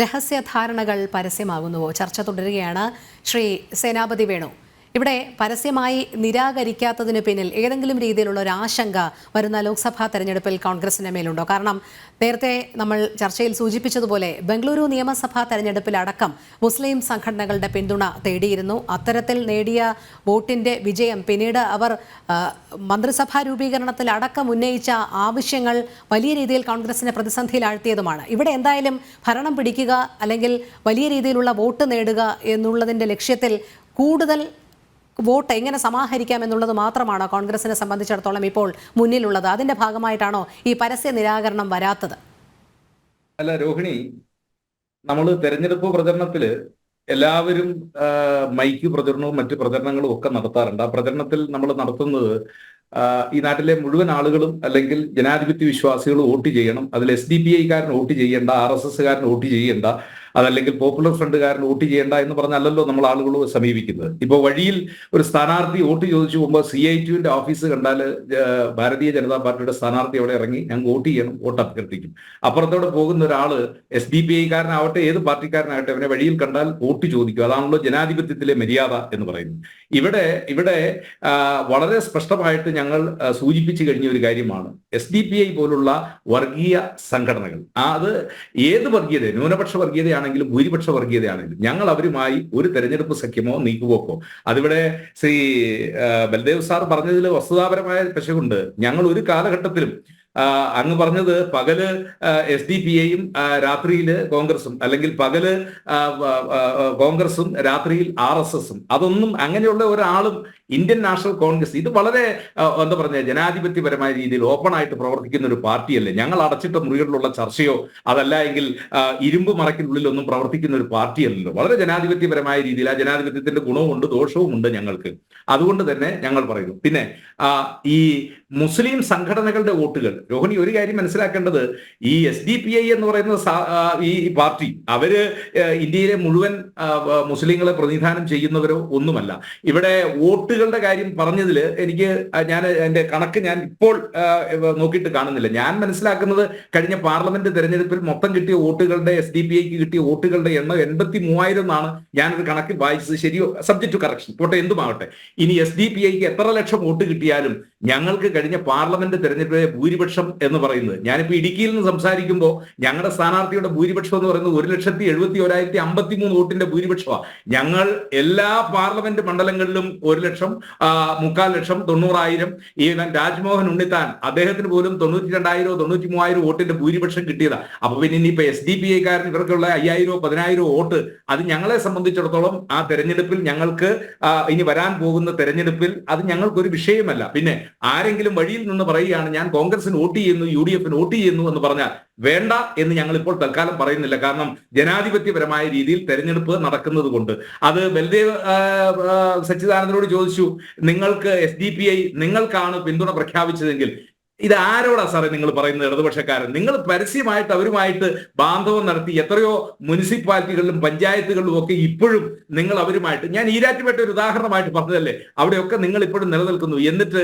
രഹസ്യധാരണകൾ പരസ്യമാകുന്നുവോ? ചർച്ച തുടരുകയാണ്. ശ്രീ സേനാപതി വേണു, ഇവിടെ പരസ്യമായി നിരാകരിക്കാത്തതിന് പിന്നിൽ ഏതെങ്കിലും രീതിയിലുള്ള ഒരു ആശങ്ക വരുന്ന ലോക്സഭാ തെരഞ്ഞെടുപ്പിൽ കോൺഗ്രസിന് മേലുണ്ടോ? കാരണം നേരത്തെ നമ്മൾ ചർച്ചയിൽ സൂചിപ്പിച്ചതുപോലെ ബംഗളൂരു നിയമസഭാ തെരഞ്ഞെടുപ്പിലടക്കം മുസ്ലിം സംഘടനകളുടെ പിന്തുണ തേടിയിരുന്നു. അത്തരത്തിൽ നേടിയ വോട്ടിന്റെ വിജയം പിന്നീട് അവർ മന്ത്രിസഭാ രൂപീകരണത്തിൽ അടക്കം ഉന്നയിച്ച ആവശ്യങ്ങൾ വലിയ രീതിയിൽ കോൺഗ്രസിനെ പ്രതിസന്ധിയിലാഴ്ത്തിയതുമാണ്. ഇവിടെ എന്തായാലും ഭരണം പിടിക്കുക അല്ലെങ്കിൽ വലിയ രീതിയിലുള്ള വോട്ട് നേടുക എന്നുള്ളതിന്റെ ലക്ഷ്യത്തിൽ കൂടുതൽ വോട്ട് എങ്ങനെ സമാഹരിക്കാം എന്നുള്ളത് മാത്രമാണോ കോൺഗ്രസിനെ സംബന്ധിച്ചിടത്തോളം ഇപ്പോൾ മുന്നിലുള്ളത്? അതിന്റെ ഭാഗമായിട്ടാണോ ഈ പരസ്യ നിരാകരണം വരാത്തത്? അല്ല രോഹിണി, നമ്മൾ തെരഞ്ഞെടുപ്പ് പ്രചരണത്തില് എല്ലാവരും മൈക്ക് പ്രചരണവും മറ്റ് പ്രചരണങ്ങളും ഒക്കെ നടത്താറുണ്ട്. ആ പ്രചരണത്തിൽ നമ്മൾ നടത്തുന്നത് ഈ നാട്ടിലെ മുഴുവൻ ആളുകളും അല്ലെങ്കിൽ ജനാധിപത്യ വിശ്വാസികൾ വോട്ട് ചെയ്യണം, അതിൽ SDPI കാരൻ വോട്ട് ചെയ്യേണ്ട, RSS കാരൻ വോട്ട് ചെയ്യേണ്ട, അതല്ലെങ്കിൽ പോപ്പുലർ ഫ്രണ്ടുകാരൻ വോട്ട് ചെയ്യേണ്ട എന്ന് പറഞ്ഞല്ലല്ലോ നമ്മൾ ആളുകൾ സമീപിക്കുന്നത്. ഇപ്പോൾ വഴിയിൽ ഒരു സ്ഥാനാർത്ഥി വോട്ട് ചോദിച്ചു പോകുമ്പോൾ CITUവിന്റെ ഓഫീസ് കണ്ടാൽ ഭാരതീയ ജനതാ പാർട്ടിയുടെ സ്ഥാനാർത്ഥി അവിടെ ഇറങ്ങി ഞങ്ങൾ വോട്ട് ചെയ്യണം, വോട്ട് അഭ്യർത്ഥിക്കും. അപ്പുറത്തോടെ പോകുന്ന ഒരാള് SDPI കാരനാവട്ടെ ഏത് പാർട്ടിക്കാരനാകട്ടെ അവനെ വഴിയിൽ കണ്ടാൽ വോട്ട് ചോദിക്കും. അതാണല്ലോ ജനാധിപത്യത്തിലെ മര്യാദ എന്ന് പറയുന്നത്. ഇവിടെ വളരെ സ്പഷ്ടമായിട്ട് ഞങ്ങൾ സൂചിപ്പിച്ചു കഴിഞ്ഞ ഒരു കാര്യമാണ് SDPI പോലുള്ള വർഗീയ സംഘടനകൾ. അത് ഏത് വർഗീയത, ന്യൂനപക്ഷ വർഗീയതയാണെങ്കിലും ഭൂരിപക്ഷ വർഗീയതയാണെങ്കിലും ഞങ്ങൾ അവരുമായി ഒരു തെരഞ്ഞെടുപ്പ് സഖ്യമോ നീക്കുപോക്കോ. അതിവിടെ ശ്രീ ബൽദേവ് സാർ പറഞ്ഞതിൽ വസ്തുതാപരമായ പെശകുണ്ട്. ഞങ്ങൾ ഒരു കാലഘട്ടത്തിലും അങ്ങ് പറഞ്ഞത് പകല് SDPIയും രാത്രിയില് കോൺഗ്രസും, അല്ലെങ്കിൽ പകല് കോൺഗ്രസും രാത്രിയിൽ RSSും, അതൊന്നും അങ്ങനെയുള്ള ഒരാളും ഇന്ത്യൻ നാഷണൽ കോൺഗ്രസ് ഇത് വളരെ എന്താ പറഞ്ഞ ജനാധിപത്യപരമായ രീതിയിൽ ഓപ്പൺ ആയിട്ട് പ്രവർത്തിക്കുന്ന ഒരു പാർട്ടിയല്ലേ. ഞങ്ങൾ അടച്ചിട്ട മുറികളിലുള്ള ചർച്ചയോ അതല്ല എങ്കിൽ ഇരുമ്പ് മറക്കിനുള്ളിലൊന്നും പ്രവർത്തിക്കുന്ന ഒരു പാർട്ടിയല്ലല്ലോ. വളരെ ജനാധിപത്യപരമായ രീതിയിൽ ആ ജനാധിപത്യത്തിന്റെ ഗുണവും ഉണ്ട് ദോഷവും ഉണ്ട് ഞങ്ങൾക്ക്. അതുകൊണ്ട് തന്നെ ഞങ്ങൾ പറയുന്നു. പിന്നെ ഈ മുസ്ലിം സംഘടനകളുടെ വോട്ടുകൾ, രോഹിണി ഒരു കാര്യം മനസ്സിലാക്കേണ്ടത്, ഈ SDPI എന്ന് പറയുന്ന ഈ പാർട്ടി അവര് ഇന്ത്യയിലെ മുഴുവൻ മുസ്ലിങ്ങളെ പ്രതിനിധാനം ചെയ്യുന്നവരോ ഒന്നുമല്ല. ഇവിടെ വോട്ടുകളുടെ കാര്യം പറഞ്ഞതിൽ ഞാൻ എന്റെ കണക്ക് ഞാൻ ഇപ്പോൾ നോക്കിയിട്ട് കാണുന്നില്ല. ഞാൻ മനസ്സിലാക്കുന്നത് കഴിഞ്ഞ പാർലമെന്റ് തെരഞ്ഞെടുപ്പിൽ മൊത്തം കിട്ടിയ വോട്ടുകളുടെ SDPIക്ക് കിട്ടിയ വോട്ടുകളുടെ എണ്ണം 83,000 എന്നാണ് ഞാനൊരു കണക്കിൽ വായിച്ചത്. ശരിയോ? സബ്ജക്ട് ടു കറക്ഷൻ പോട്ടെ, എന്തുമാകട്ടെ. ഇനി SDPIക്ക് എത്ര ലക്ഷം വോട്ട് കിട്ടിയാലും ഞങ്ങൾക്ക് കഴിഞ്ഞ പാർലമെന്റ് തെരഞ്ഞെടുപ്പിലെ ഭൂരിപക്ഷം എന്ന് പറയുന്നത്, ഞാനിപ്പോ ഇടുക്കിയിൽ നിന്ന് സംസാരിക്കുമ്പോൾ ഞങ്ങളുടെ സ്ഥാനാർത്ഥിയുടെ ഭൂരിപക്ഷം എന്ന് പറയുന്നത് 1,71,153 വോട്ടിന്റെ ഭൂരിപക്ഷമാണ്. ഞങ്ങൾ എല്ലാ പാർലമെന്റ് മണ്ഡലങ്ങളിലും 1,00,000, 3,00,000, 90,000, ഈവൻ രാജ്മോഹൻ ഉണ്ണിത്താൻ അദ്ദേഹത്തിന് പോലും 92,000 93,000 വോട്ടിന്റെ ഭൂരിപക്ഷം കിട്ടിയതാണ്. അപ്പൊ പിന്നെ ഇനിയിപ്പോ SDPI കാരൻ ഇവർക്കുള്ള 5,000 10,000 വോട്ട്, അത് ഞങ്ങളെ സംബന്ധിച്ചിടത്തോളം ആ തെരഞ്ഞെടുപ്പിൽ ഞങ്ങൾക്ക് ഇനി വരാൻ പോകുന്ന തെരഞ്ഞെടുപ്പിൽ അത് ഞങ്ങൾക്കൊരു വിഷയമല്ല. പിന്നെ ആരെങ്കിലും വഴിയിൽ നിന്ന് പറയുകയാണ് ഞാൻ കോൺഗ്രസിന് വോട്ട് ചെയ്യുന്നു UDFന് വോട്ട് ചെയ്യുന്നു എന്ന് പറഞ്ഞാൽ വേണ്ട എന്ന് ഞങ്ങൾ ഇപ്പോൾ തൽക്കാലം പറയുന്നില്ല. കാരണം ജനാധിപത്യപരമായ രീതിയിൽ തെരഞ്ഞെടുപ്പ് നടക്കുന്നത് കൊണ്ട്. അത് ബൽദേവ് സച്ചിദാനന്ദനോട് ചോദിച്ചു, നിങ്ങൾക്ക് SDPI നിങ്ങൾക്കാണ് പിന്തുണ പ്രഖ്യാപിച്ചതെങ്കിൽ ഇത് ആരോടാ സാറേ നിങ്ങൾ പറയുന്നത്? ഇടതുപക്ഷക്കാരൻ നിങ്ങൾ പരസ്യമായിട്ട് അവരുമായിട്ട് ബാന്ധവം നടത്തി എത്രയോ മുനിസിപ്പാലിറ്റികളിലും പഞ്ചായത്തുകളിലും ഒക്കെ ഇപ്പോഴും നിങ്ങൾ അവരുമായിട്ട്, ഞാൻ ഈരാറ്റുപേട്ട ഒരു ഉദാഹരണമായിട്ട് പറഞ്ഞതല്ലേ, അവിടെയൊക്കെ നിങ്ങൾ ഇപ്പോഴും നിലനിൽക്കുന്നു. എന്നിട്ട്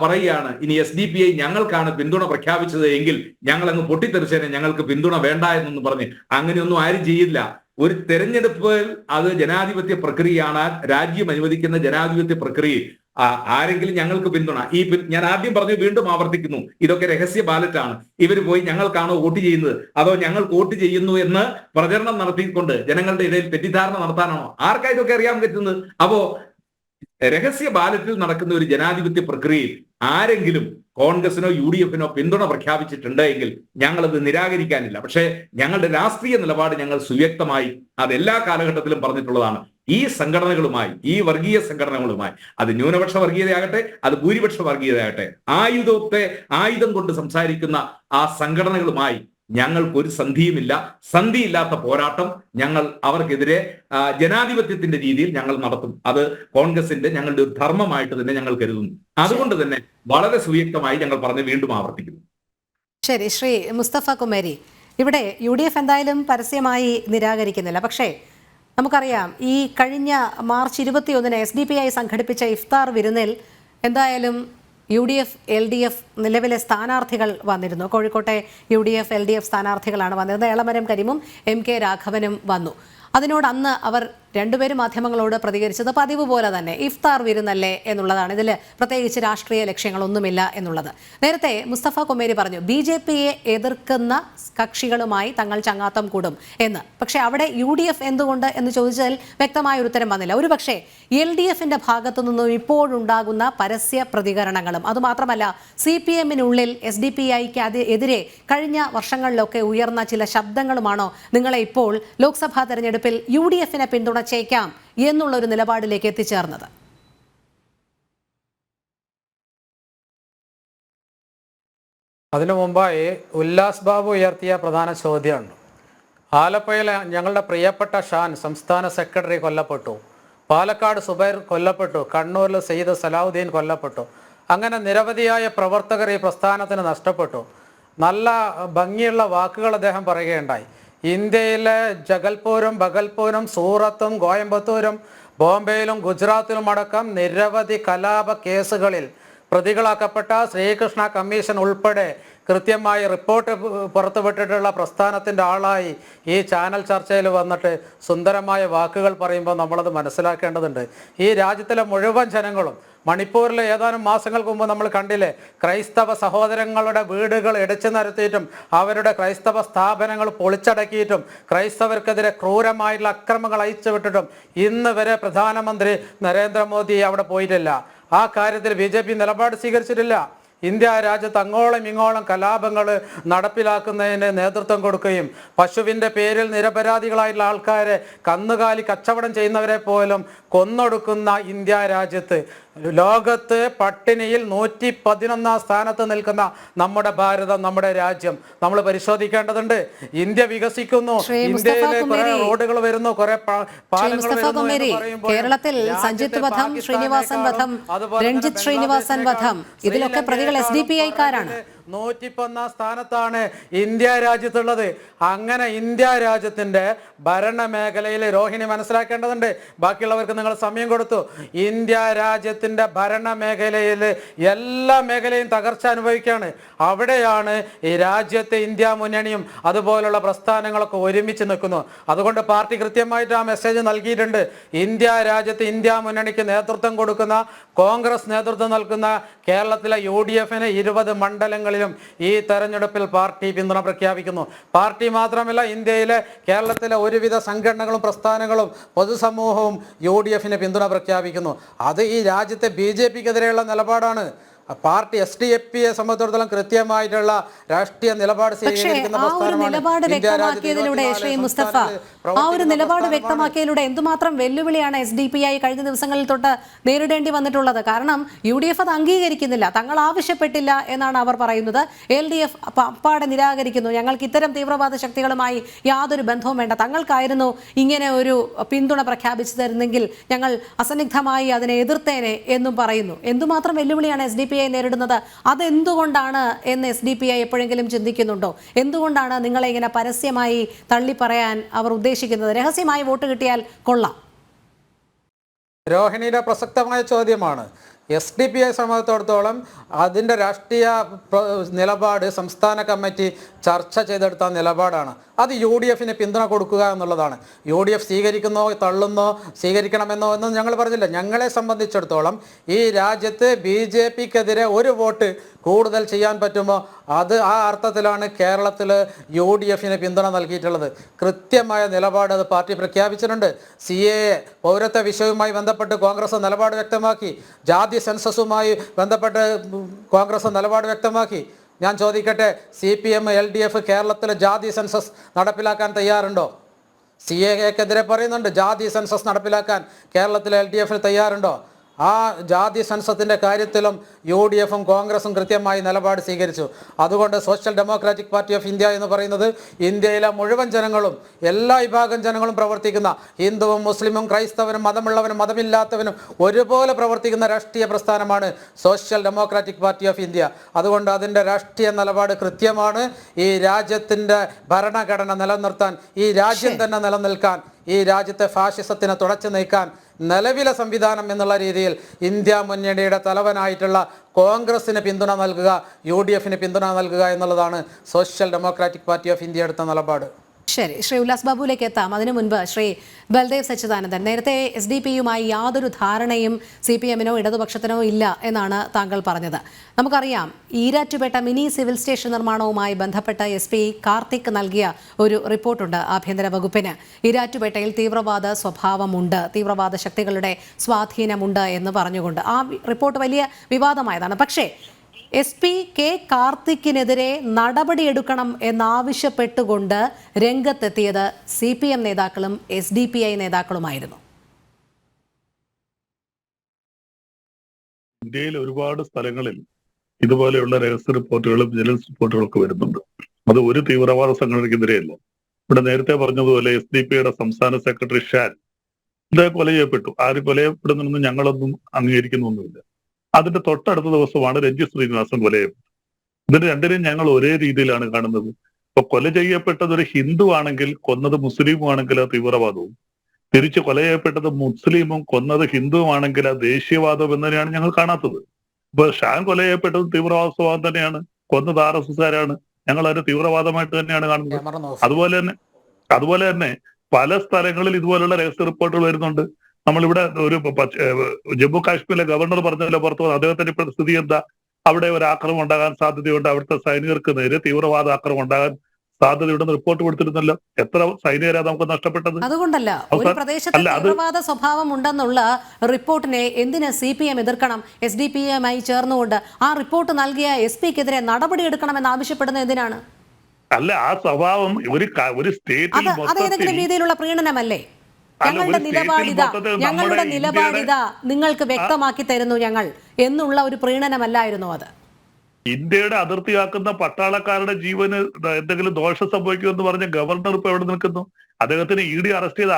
പറയുകയാണ് ഇനി SDPI ഞങ്ങൾക്കാണ് പിന്തുണ പ്രഖ്യാപിച്ചത് എങ്കിൽ ഞങ്ങൾ അങ്ങ് പൊട്ടിത്തെറിച്ചേനെ, ഞങ്ങൾക്ക് പിന്തുണ വേണ്ട എന്നൊന്നും പറഞ്ഞ് അങ്ങനെയൊന്നും ആരും ചെയ്യില്ല. ഒരു തെരഞ്ഞെടുപ്പിൽ അത് ജനാധിപത്യ പ്രക്രിയയാണ്, രാജ്യം അനുവദിക്കുന്ന ജനാധിപത്യ പ്രക്രിയയിൽ ആരെങ്കിലും ഞങ്ങൾക്ക് പിന്തുണ ഞാൻ ആദ്യം പറഞ്ഞു, വീണ്ടും ആവർത്തിക്കുന്നു, ഇതൊക്കെ രഹസ്യ ബാലറ്റാണ്. ഇവർ പോയി ഞങ്ങൾക്കാണോ വോട്ട് ചെയ്യുന്നത് അതോ ഞങ്ങൾക്ക് വോട്ട് ചെയ്യുന്നു എന്ന് പ്രചരണം നടത്തിക്കൊണ്ട് ജനങ്ങളുടെ ഇടയിൽ തെറ്റിദ്ധാരണ നടത്താനാണോ? ആർക്കാ ഇതൊക്കെ അറിയാൻ പറ്റുന്നത്? അപ്പോ രഹസ്യ ബാലറ്റിൽ നടക്കുന്ന ഒരു ജനാധിപത്യ പ്രക്രിയയിൽ ആരെങ്കിലും കോൺഗ്രസിനോ UDFനോ പിന്തുണ പ്രഖ്യാപിച്ചിട്ടുണ്ടെങ്കിൽ ഞങ്ങളത് നിരാകരിക്കാനില്ല. പക്ഷേ ഞങ്ങളുടെ രാഷ്ട്രീയ നിലപാട് ഞങ്ങൾ സുവ്യക്തമായി അത് എല്ലാ കാലഘട്ടത്തിലും പറഞ്ഞിട്ടുള്ളതാണ്. ഈ സംഘടനകളുമായി, ഈ വർഗീയ സംഘടനകളുമായി, അത് ന്യൂനപക്ഷ വർഗീയതയാകട്ടെ അത് ഭൂരിപക്ഷ വർഗീയതയാകട്ടെ, ആയുധം കൊണ്ട് സംസാരിക്കുന്ന ആ സംഘടനകളുമായി ഞങ്ങൾക്കൊരു സന്ധിയുമില്ല. സന്ധിയില്ലാത്ത പോരാട്ടം ഞങ്ങൾ അവർക്കെതിരെ ജനാധിപത്യത്തിന്റെ രീതിയിൽ ഞങ്ങൾ നടത്തും. അത് കോൺഗ്രസിന്റെ ഞങ്ങളുടെ ഒരു ധർമ്മമായിട്ട് തന്നെ ഞങ്ങൾ കരുതുന്നു. അതുകൊണ്ട് തന്നെ വളരെ സുവ്യക്തമായി ഞങ്ങൾ പറഞ്ഞ് വീണ്ടും ആവർത്തിക്കുന്നു. ശരി, ശ്രീ മുസ്തഫ കുമേരി, ഇവിടെ UDF എന്തായാലും പരസ്യമായി നിരാകരിക്കുന്നില്ല. പക്ഷേ നമുക്കറിയാം ഈ കഴിഞ്ഞ മാർച്ച് 21-ന് SDPI സംഘടിപ്പിച്ച ഇഫ്താർ വിരുന്നിൽ എന്തായാലും UDF LDF നിലവിലെ സ്ഥാനാർത്ഥികൾ വന്നിരുന്നു. കോഴിക്കോട്ടെ UDF LDF സ്ഥാനാർത്ഥികളാണ് വന്നിരുന്നത്. എളമരം കരീമും MK രാഘവനും വന്നു. അതിനോട് അന്ന് അവർ രണ്ടുപേരും മാധ്യമങ്ങളോട് പ്രതികരിച്ചത് പതിവ് പോലെ തന്നെ ഇഫ്താർ വിരുന്നല്ലേ എന്നുള്ളതാണ്. ഇതിൽ പ്രത്യേകിച്ച് രാഷ്ട്രീയ ലക്ഷ്യങ്ങളൊന്നുമില്ല എന്നുള്ളത്. നേരത്തെ മുസ്തഫ കൊമ്മേരി പറഞ്ഞു BJPയെ എതിർക്കുന്ന കക്ഷികളുമായി തങ്ങൾ ചങ്ങാത്തം കൂടും എന്ന്. പക്ഷേ അവിടെ UDF എന്തുകൊണ്ട് എന്ന് ചോദിച്ചാൽ വ്യക്തമായ ഒരു ഉത്തരം വന്നില്ല. ഒരുപക്ഷെ LDFന്റെ ഭാഗത്തു നിന്നും ഇപ്പോഴുണ്ടാകുന്ന പരസ്യ പ്രതികരണങ്ങളും അതുമാത്രമല്ല CPM-നുള്ളിൽ SDPIക്ക് എതിരെ കഴിഞ്ഞ വർഷങ്ങളിലൊക്കെ ഉയർന്ന ചില ശബ്ദങ്ങളുമാണോ നിങ്ങളെ ഇപ്പോൾ ലോക്സഭാ തെരഞ്ഞെടുപ്പിൽ UDFനെ പിന്തുണച്ചേക്കാം എന്നുള്ളൊരു നിലപാടിലേക്ക് എത്തിച്ചേർന്നത്? അതിനു മുമ്പായി ഉല്ലാസ് ബാബു ഉയർത്തിയ പ്രധാന ചോദ്യമുണ്ട്. ആലപ്പുഴയിലെ ഞങ്ങളുടെ പ്രിയപ്പെട്ട ഷാൻ സംസ്ഥാന സെക്രട്ടറി കൊല്ലപ്പെട്ടു, പാലക്കാട് സുബൈർ കൊല്ലപ്പെട്ടു, കണ്ണൂരിൽ സെയ്ദ് സലാഹുദ്ദീൻ കൊല്ലപ്പെട്ടു. അങ്ങനെ നിരവധിയായ പ്രവർത്തകർ ഈ പ്രസ്ഥാനത്തിന് നഷ്ടപ്പെട്ടു. നല്ല ഭംഗിയുള്ള വാക്കുകൾ അദ്ദേഹം പറയുകയുണ്ടായി. ഇന്ത്യയിലെ ജഗൽപൂരും ബഗൽപൂരും സൂറത്തും കോയമ്പത്തൂരും ബോംബെയിലും ഗുജറാത്തിലും അടക്കം നിരവധി കലാപ കേസുകളിൽ പ്രതികളാക്കപ്പെട്ട ശ്രീകൃഷ്ണ കമ്മീഷൻ ഉൾപ്പെടെ കൃത്യമായി റിപ്പോർട്ട് പുറത്തുവിട്ടിട്ടുള്ള പ്രസ്ഥാനത്തിൻ്റെ ആളായി ഈ ചാനൽ ചർച്ചയിൽ വന്നിട്ട് സുന്ദരമായ വാക്കുകൾ പറയുമ്പോൾ നമ്മളത് മനസ്സിലാക്കേണ്ടതുണ്ട്. ഈ രാജ്യത്തിലെ മുഴുവൻ ജനങ്ങളും മണിപ്പൂരിലെ ഏതാനും മാസങ്ങൾക്ക് മുമ്പ് നമ്മൾ കണ്ടില്ലേ, ക്രൈസ്തവ സഹോദരങ്ങളുടെ വീടുകൾ ഇടിച്ചു നിരത്തിയിട്ടും അവരുടെ ക്രൈസ്തവ സ്ഥാപനങ്ങൾ പൊളിച്ചടക്കിയിട്ടും ക്രൈസ്തവർക്കെതിരെ ക്രൂരമായിട്ടുള്ള അക്രമങ്ങൾ അയച്ചുവിട്ടിട്ടും ഇന്ന് വരെ പ്രധാനമന്ത്രി നരേന്ദ്രമോദി അവിടെ പോയിട്ടില്ല. ആ കാര്യത്തിൽ BJP നിലപാട് സ്വീകരിച്ചിട്ടില്ല. ഇന്ത്യ രാജ്യത്ത് അങ്ങോളം ഇങ്ങോളം കലാപങ്ങൾ നടപ്പിലാക്കുന്നതിന് നേതൃത്വം കൊടുക്കുകയും പശുവിൻ്റെ പേരിൽ നിരപരാധികളായിട്ടുള്ള ആൾക്കാരെ കന്നുകാലി കച്ചവടം ചെയ്യുന്നവരെ പോലും കൊന്നൊടുക്കുന്ന ഇന്ത്യ രാജ്യത്ത് ലോകത്ത് പട്ടിണിയിൽ 111 സ്ഥാനത്ത് നിൽക്കുന്ന നമ്മുടെ ഭാരതം, നമ്മുടെ രാജ്യം നമ്മൾ പരിശോധിക്കേണ്ടതുണ്ട്. ഇന്ത്യ വികസിക്കുന്നു, ഇന്ത്യയിലെ കുറെ റോഡുകൾ വരുന്നു, കുറെ പാലങ്ങൾ വരുന്നു. കേരളത്തിൽ സഞ്ജിത്ത് വധം, ശ്രീനിവാസൻ വധം, രഞ്ജിത്ത് ശ്രീനിവാസൻ വധം, ഇതിലൊക്കെ പ്രതികൾ SDPIക്കാരാണ്. 101 സ്ഥാനത്താണ് ഇന്ത്യ രാജ്യത്തുള്ളത്. അങ്ങനെ ഇന്ത്യ രാജ്യത്തിൻ്റെ ഭരണ മേഖലയിൽ രോഹിണി മനസ്സിലാക്കേണ്ടതുണ്ട്. ബാക്കിയുള്ളവർക്ക് നിങ്ങൾ സമയം കൊടുത്തു. ഇന്ത്യ രാജ്യത്തിൻ്റെ ഭരണ മേഖലയിൽ എല്ലാ മേഖലയും തകർച്ച അനുഭവിക്കുകയാണ്. അവിടെയാണ് ഈ രാജ്യത്തെ ഇന്ത്യ മുന്നണിയും അതുപോലുള്ള പ്രസ്ഥാനങ്ങളൊക്കെ ഒരുമിച്ച് നിൽക്കുന്നു. അതുകൊണ്ട് പാർട്ടി കൃത്യമായിട്ട് ആ മെസ്സേജ് നൽകിയിട്ടുണ്ട്. ഇന്ത്യ രാജ്യത്ത് ഇന്ത്യ മുന്നണിക്ക് നേതൃത്വം കൊടുക്കുന്ന കോൺഗ്രസ് നേതൃത്വം നൽകുന്ന കേരളത്തിലെ UDFന് 20 മണ്ഡലങ്ങളിൽ ഈ തെരഞ്ഞെടുപ്പിൽ പാർട്ടി പിന്തുണ പ്രഖ്യാപിക്കുന്നു. പാർട്ടി മാത്രമല്ല, ഇന്ത്യയിലെ കേരളത്തിലെ ഒരുവിധ സംഘടനകളും പ്രസ്ഥാനങ്ങളും പൊതുസമൂഹവും UDFന് പിന്തുണ പ്രഖ്യാപിക്കുന്നു. അത് ഈ രാജ്യത്തെ BJPക്കെതിരെയുള്ള നിലപാടാണ്. പാർട്ടി SDPയെ സംബന്ധിച്ചിടത്തോളം കൃത്യമായിട്ടുള്ള രാഷ്ട്രീയ നിലപാട് സ്വീകരിക്കുന്ന ശ്രീ മുസ്തഫ, ആ ഒരു നിലപാട് വ്യക്തമാക്കിയതിലൂടെ എന്തുമാത്രം വെല്ലുവിളിയാണ് SDPI കഴിഞ്ഞ ദിവസങ്ങളിൽ തൊട്ട് നേരിടേണ്ടി വന്നിട്ടുള്ളത്. കാരണം UDF അത് അംഗീകരിക്കുന്നില്ല, തങ്ങൾ ആവശ്യപ്പെട്ടില്ല എന്നാണ് അവർ പറയുന്നത്. LDF അപ്പാടെ നിരാകരിക്കുന്നു. ഞങ്ങൾക്ക് ഇത്തരം തീവ്രവാദ ശക്തികളുമായി യാതൊരു ബന്ധവും വേണ്ട, തങ്ങൾക്കായിരുന്നു ഇങ്ങനെ ഒരു പിന്തുണ പ്രഖ്യാപിച്ചു തരുന്നെങ്കിൽ ഞങ്ങൾ അസന്നിഗ്ധമായി അതിനെ എതിർത്തേനെ എന്നും പറയുന്നു. എന്തുമാത്രം വെല്ലുവിളിയാണ് SDPI നേരിടുന്നത്? അതെന്തുകൊണ്ടാണ് എന്ന് SDPI എപ്പോഴെങ്കിലും ചിന്തിക്കുന്നുണ്ടോ? എന്തുകൊണ്ടാണ് നിങ്ങളെ ഇങ്ങനെ പരസ്യമായി തള്ളിപ്പറയാൻ അവർ ഉദ്ദേശിക്കുന്നത്? രഹസ്യമായി വോട്ട് കിട്ടിയാൽ കൊള്ളാം. രോഹിണിയുടെ പ്രസക്തമായ ചോദ്യമാണ്. SDPI സംബന്ധിച്ചിടത്തോളം അതിൻ്റെ രാഷ്ട്രീയ നിലപാട് സംസ്ഥാന കമ്മിറ്റി ചർച്ച ചെയ്തെടുത്ത നിലപാടാണ്. അത് UDFന് പിന്തുണ കൊടുക്കുക എന്നുള്ളതാണ്. UDF സ്വീകരിക്കുന്നോ തള്ളുന്നോ സ്വീകരിക്കണമെന്നോ എന്നും ഞങ്ങൾ പറഞ്ഞില്ല. ഞങ്ങളെ സംബന്ധിച്ചിടത്തോളം ഈ രാജ്യത്ത് BJPക്കെതിരെ ഒരു വോട്ട് കൂടുതൽ ചെയ്യാൻ പറ്റുമോ അത് ആ അർത്ഥത്തിലാണ് കേരളത്തിൽ UDFന് പിന്തുണ നൽകിയിട്ടുള്ളത്. കൃത്യമായ നിലപാട് അത് പാർട്ടി പ്രഖ്യാപിച്ചിട്ടുണ്ട്. CAA പൗരത്വ വിഷയവുമായി ബന്ധപ്പെട്ട് കോൺഗ്രസ് നിലപാട് വ്യക്തമാക്കി. ജാതി സെൻസസുമായി ബന്ധപ്പെട്ട് കോൺഗ്രസ് നിലപാട് വ്യക്തമാക്കി. ഞാൻ ചോദിക്കട്ടെ, CPM LDF കേരളത്തിൽ ജാതി സെൻസസ് നടപ്പിലാക്കാൻ തയ്യാറുണ്ടോ? CAAക്കെതിരെ പറയുന്നുണ്ട്, ജാതി സെൻസസ് നടപ്പിലാക്കാൻ കേരളത്തിലെ LDFന് തയ്യാറുണ്ടോ? ആ ജാതി സെൻസസിൻ്റെ കാര്യത്തിലും UDFും കോൺഗ്രസും കൃത്യമായി നിലപാട് സ്വീകരിച്ചു. അതുകൊണ്ട് social democratic party of India എന്ന് പറയുന്നത് ഇന്ത്യയിലെ മുഴുവൻ ജനങ്ങളും എല്ലാ വിഭാഗം ജനങ്ങളും പ്രവർത്തിക്കുന്ന, ഹിന്ദുവും മുസ്ലിമും ക്രൈസ്തവനും മതമുള്ളവനും മതമില്ലാത്തവനും ഒരുപോലെ പ്രവർത്തിക്കുന്ന രാഷ്ട്രീയ പ്രസ്ഥാനമാണ് social democratic party of India. അതുകൊണ്ട് അതിൻ്റെ രാഷ്ട്രീയ നിലപാട് കൃത്യമാണ്. ഈ രാജ്യത്തിൻ്റെ ഭരണഘടന നിലനിർത്താൻ, ഈ രാജ്യം തന്നെ നിലനിൽക്കാൻ, ഈ രാജ്യത്തെ ഫാഷിസത്തിനെ തുടച്ചു നീക്കാൻ നിലവിലെ സംവിധാനം എന്നുള്ള രീതിയിൽ ഇന്ത്യ മുന്നണിയുടെ തലവനായിട്ടുള്ള കോൺഗ്രസിന് പിന്തുണ നൽകുക, UDFന് പിന്തുണ നൽകുക എന്നുള്ളതാണ് social democratic party of India എടുത്ത നിലപാട്. ശരി, ശ്രീ ഉല്ലാസ് ബാബുവിലേക്ക് എത്താം. അതിനു മുൻപ് ശ്രീ ബൽദേവ് സച്ചിദാനന്ദൻ, നേരത്തെ SDP-യുമായി യാതൊരു ധാരണയും CPM-നോ ഇടതുപക്ഷത്തിനോ ഇല്ല എന്നാണ് താങ്കൾ പറഞ്ഞത്. നമുക്കറിയാം, ഈരാറ്റുപേട്ട മിനി സിവിൽ സ്റ്റേഷൻ നിർമ്മാണവുമായി ബന്ധപ്പെട്ട SP കാർത്തിക് നൽകിയ ഒരു റിപ്പോർട്ടുണ്ട് ആഭ്യന്തര വകുപ്പിന്. ഈരാറ്റുപേട്ടയിൽ തീവ്രവാദ സ്വഭാവമുണ്ട്, തീവ്രവാദ ശക്തികളുടെ സ്വാധീനമുണ്ട് എന്ന് പറഞ്ഞുകൊണ്ട് ആ റിപ്പോർട്ട് വലിയ വിവാദമായതാണ്. പക്ഷേ SP K കാർത്തിക്കിനെതിരെ നടപടിയെടുക്കണം എന്നാവശ്യപ്പെട്ടുകൊണ്ട് രംഗത്തെത്തിയത് CPM നേതാക്കളും SDPI നേതാക്കളുമായിരുന്നു. ഇന്ത്യയിൽ ഒരുപാട് സ്ഥലങ്ങളിൽ ഇതുപോലെയുള്ള രഹസ്യ റിപ്പോർട്ടുകളും വിജിലൻസ് റിപ്പോർട്ടുകളൊക്കെ വരുന്നുണ്ട്. അത് ഒരു തീവ്രവാദ സംഘടനയ്ക്കെതിരെയല്ല. ഇവിടെ നേരത്തെ പറഞ്ഞതുപോലെ SDP-യുടെ സംസ്ഥാന സെക്രട്ടറി ഷാൻ കൊല ചെയ്യപ്പെട്ടു. ആര് കൊല ചെയ്യപ്പെടുന്നതെന്ന് ഞങ്ങളൊന്നും അംഗീകരിക്കുന്നൊന്നുമില്ല. അതിന്റെ തൊട്ടടുത്ത ദിവസമാണ് രഞ്ജിത്ത് ശ്രീനിവാസൻ കൊല ചെയ്യപ്പെട്ടത്. ഇതിന് രണ്ടിനെയും ഞങ്ങൾ ഒരേ രീതിയിലാണ് കാണുന്നത്. ഇപ്പൊ കൊല ചെയ്യപ്പെട്ടത് ഒരു ഹിന്ദു ആണെങ്കിൽ കൊന്നത് മുസ്ലിമും ആണെങ്കിൽ അത് തീവ്രവാദവും, തിരിച്ച് കൊല ചെയ്യപ്പെട്ടത് മുസ്ലിമും കൊന്നത് ഹിന്ദുവുമാണെങ്കിൽ അത് ദേശീയവാദവും എന്നതിനെയാണ് ഞങ്ങൾ കാണാത്തത്. ഇപ്പൊ ഷാൻ കൊല ചെയ്യപ്പെട്ടത് തീവ്രവാദ സ്വഭാവം തന്നെയാണ്, കൊന്നത് RSSകാരാണ്. ഞങ്ങൾ അതിന്റെ തീവ്രവാദമായിട്ട് തന്നെയാണ് കാണുന്നത്. അതുപോലെ തന്നെ പല സ്ഥലങ്ങളിൽ ഇതുപോലുള്ള രഹസ്യ റിപ്പോർട്ടുകൾ വരുന്നുണ്ട്. നമ്മളിവിടെ ഒരു ജമ്മു കാശ്മീരിലെ ഗവർണർ പറഞ്ഞല്ലോ പുറത്തു വന്നു. അദ്ദേഹത്തിന്റെ ഇപ്പോഴത്തെ സ്ഥിതി എന്താ? അവിടെ ഒരു ആക്രമണം ഉണ്ടാകാൻ സാധ്യതയുണ്ട്, അവിടുത്തെ സൈനികർക്ക് നേരെ തീവ്രവാദ ആക്രമണം ഉണ്ടാകാൻ സാധ്യതയുണ്ടെന്ന് റിപ്പോർട്ട് കൊടുത്തിരുന്നല്ലോ. എത്ര സൈനികരാ നമുക്ക് നഷ്ടപ്പെട്ടത്? അതുകൊണ്ടല്ല, ഒരു പ്രദേശത്ത് തീവ്രവാദ സ്വഭാവം ഉണ്ടെന്നുള്ള റിപ്പോർട്ടിനെ എന്തിന് CPM എതിർക്കണം? SDP-യുമായി ചേർന്നുകൊണ്ട് ആ റിപ്പോർട്ട് നൽകിയ SP-ക്കെതിരെ നടപടിയെടുക്കണമെന്ന് ആവശ്യപ്പെടുന്നത് എന്തിനാണ്? അല്ല, ആ സ്വഭാവം ഒരു സ്റ്റേറ്റിൽ അതേതെങ്കിലും രീതിയിലുള്ള പ്രീണനമല്ലേ? ഞങ്ങളുടെ നിലപാടിത നിങ്ങൾക്ക് വ്യക്തമാക്കി തരുന്നു ഞങ്ങൾ എന്നുള്ള ഒരു പ്രീണനമല്ലായിരുന്നു അത്? ഇന്ത്യയുടെ അതിർത്തിയാക്കുന്ന പട്ടാളക്കാരുടെ ജീവന് എന്തെങ്കിലും ദോഷം സംഭവിക്കുമെന്ന് പറഞ്ഞ ഗവർണർ ഇപ്പൊ എവിടെ നിൽക്കുന്നു? അദ്ദേഹത്തിന് ED അറസ്റ്റ് ചെയ്ത്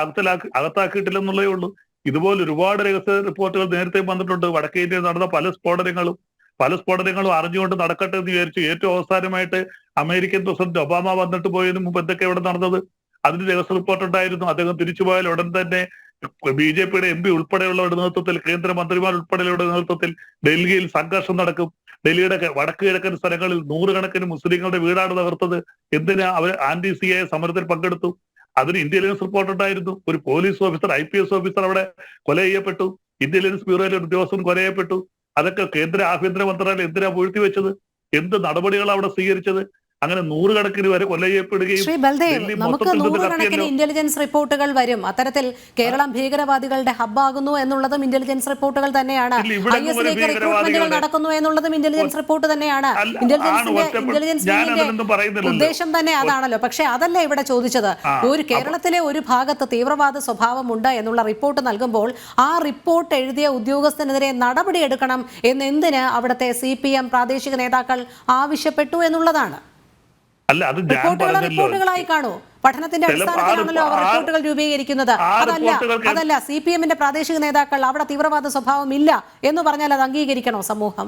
അകത്താക്കിയിട്ടില്ലെന്നുള്ളതേ ഉള്ളൂ. ഇതുപോലെ ഒരുപാട് രഹസ്യ റിപ്പോർട്ടുകൾ നേരത്തെ വന്നിട്ടുണ്ട്. വടക്കേ ഇന്ത്യയിൽ നടന്ന പല സ്ഫോടനങ്ങളും അറിഞ്ഞുകൊണ്ട് നടക്കട്ടെ എന്ന് വിചാരിച്ചു. ഏറ്റവും അവസാനമായിട്ട് അമേരിക്കൻ പ്രസിഡന്റ് ഒബാമ വന്നിട്ട് പോയതിനു മുമ്പ് എന്തൊക്കെ ഇവിടെ നടന്നത്? അതിന് രഹസ്യ റിപ്പോർട്ട് ഉണ്ടായിരുന്നു. അദ്ദേഹം തിരിച്ചുപോയാൽ ഉടൻ തന്നെ BJP-യുടെ MP ഉൾപ്പെടെയുള്ളവരുടെ നേതൃത്വത്തിൽ, കേന്ദ്രമന്ത്രിമാർ ഉൾപ്പെടെയുള്ളവരുടെ നേതൃത്വത്തിൽ ഡൽഹിയിൽ സംഘർഷം നടക്കും. ഡൽഹിയുടെ വടക്ക് കിഴക്കൻ സ്ഥലങ്ങളിൽ നൂറുകണക്കിന് മുസ്ലിങ്ങളുടെ വീടാണ് തകർത്തത്. എന്തിനാ? അവർ ആന്റി-CA സമരത്തിൽ പങ്കെടുത്തു. അതിന് ഇന്റലിജൻസ് റിപ്പോർട്ട് ഉണ്ടായിരുന്നു. ഒരു പോലീസ് ഓഫീസർ, IPS ഓഫീസർ അവിടെ കൊല ചെയ്യപ്പെട്ടു. ഇന്റലിജൻസ് ബ്യൂറോയിലെ ഉദ്യോഗസ്ഥൻ കൊല ചെയ്യപ്പെട്ടു. അതൊക്കെ കേന്ദ്ര ആഭ്യന്തര മന്ത്രാലയം എന്തിനാ പൂഴ്ത്തിവെച്ചത്? എന്ത് നടപടികളാണ് അവിടെ സ്വീകരിച്ചത്? അങ്ങനെ നൂറുകണക്കിന് വരെ കൊല ചെയ്യപ്പെടുകയും. ശ്രീ ബൽദേവ്, നമുക്ക് നൂറുകണക്കിന് ഇന്റലിജൻസ് റിപ്പോർട്ടുകൾ വരും. അത്തരത്തിൽ കേരളം ഭീകരവാദികളുടെ ഹബ്ബാകുന്നു എന്നുള്ളതും ഇന്റലിജൻസ് റിപ്പോർട്ടുകൾ തന്നെയാണ്. IS-ലേക്ക് റിക്രൂട്ട്മെന്റുകൾ നടക്കുന്നു എന്നുള്ളതും ഇന്റലിജൻസ് റിപ്പോർട്ട് തന്നെയാണ്. ഇന്റലിജൻസിന്റെ ഉദ്ദേശം തന്നെ അതാണല്ലോ. പക്ഷെ അതല്ല ഇവിടെ ചോദിച്ചത്. ഒരു കേരളത്തിലെ ഒരു ഭാഗത്ത് തീവ്രവാദ സ്വഭാവമുണ്ട് എന്നുള്ള റിപ്പോർട്ട് നൽകുമ്പോൾ ആ റിപ്പോർട്ട് എഴുതിയ ഉദ്യോഗസ്ഥനെതിരെ നടപടിയെടുക്കണം എന്തിന് അവിടുത്തെ CPM പ്രാദേശിക നേതാക്കൾ ആവശ്യപ്പെട്ടു എന്നുള്ളതാണ്. അല്ല, അത് റിപ്പോർട്ടുകളായി കാണൂ. പഠനത്തിന്റെ അടിസ്ഥാനത്തിലാണല്ലോ അവർ റിപ്പോർട്ടുകൾ രൂപീകരിക്കുന്നത്. അതല്ല CPM-ന്റെ പ്രാദേശിക നേതാക്കൾ അവിടെ തീവ്രവാദ സ്വഭാവം ഇല്ല എന്ന് പറഞ്ഞാൽ അത് അംഗീകരിക്കണോ സമൂഹം?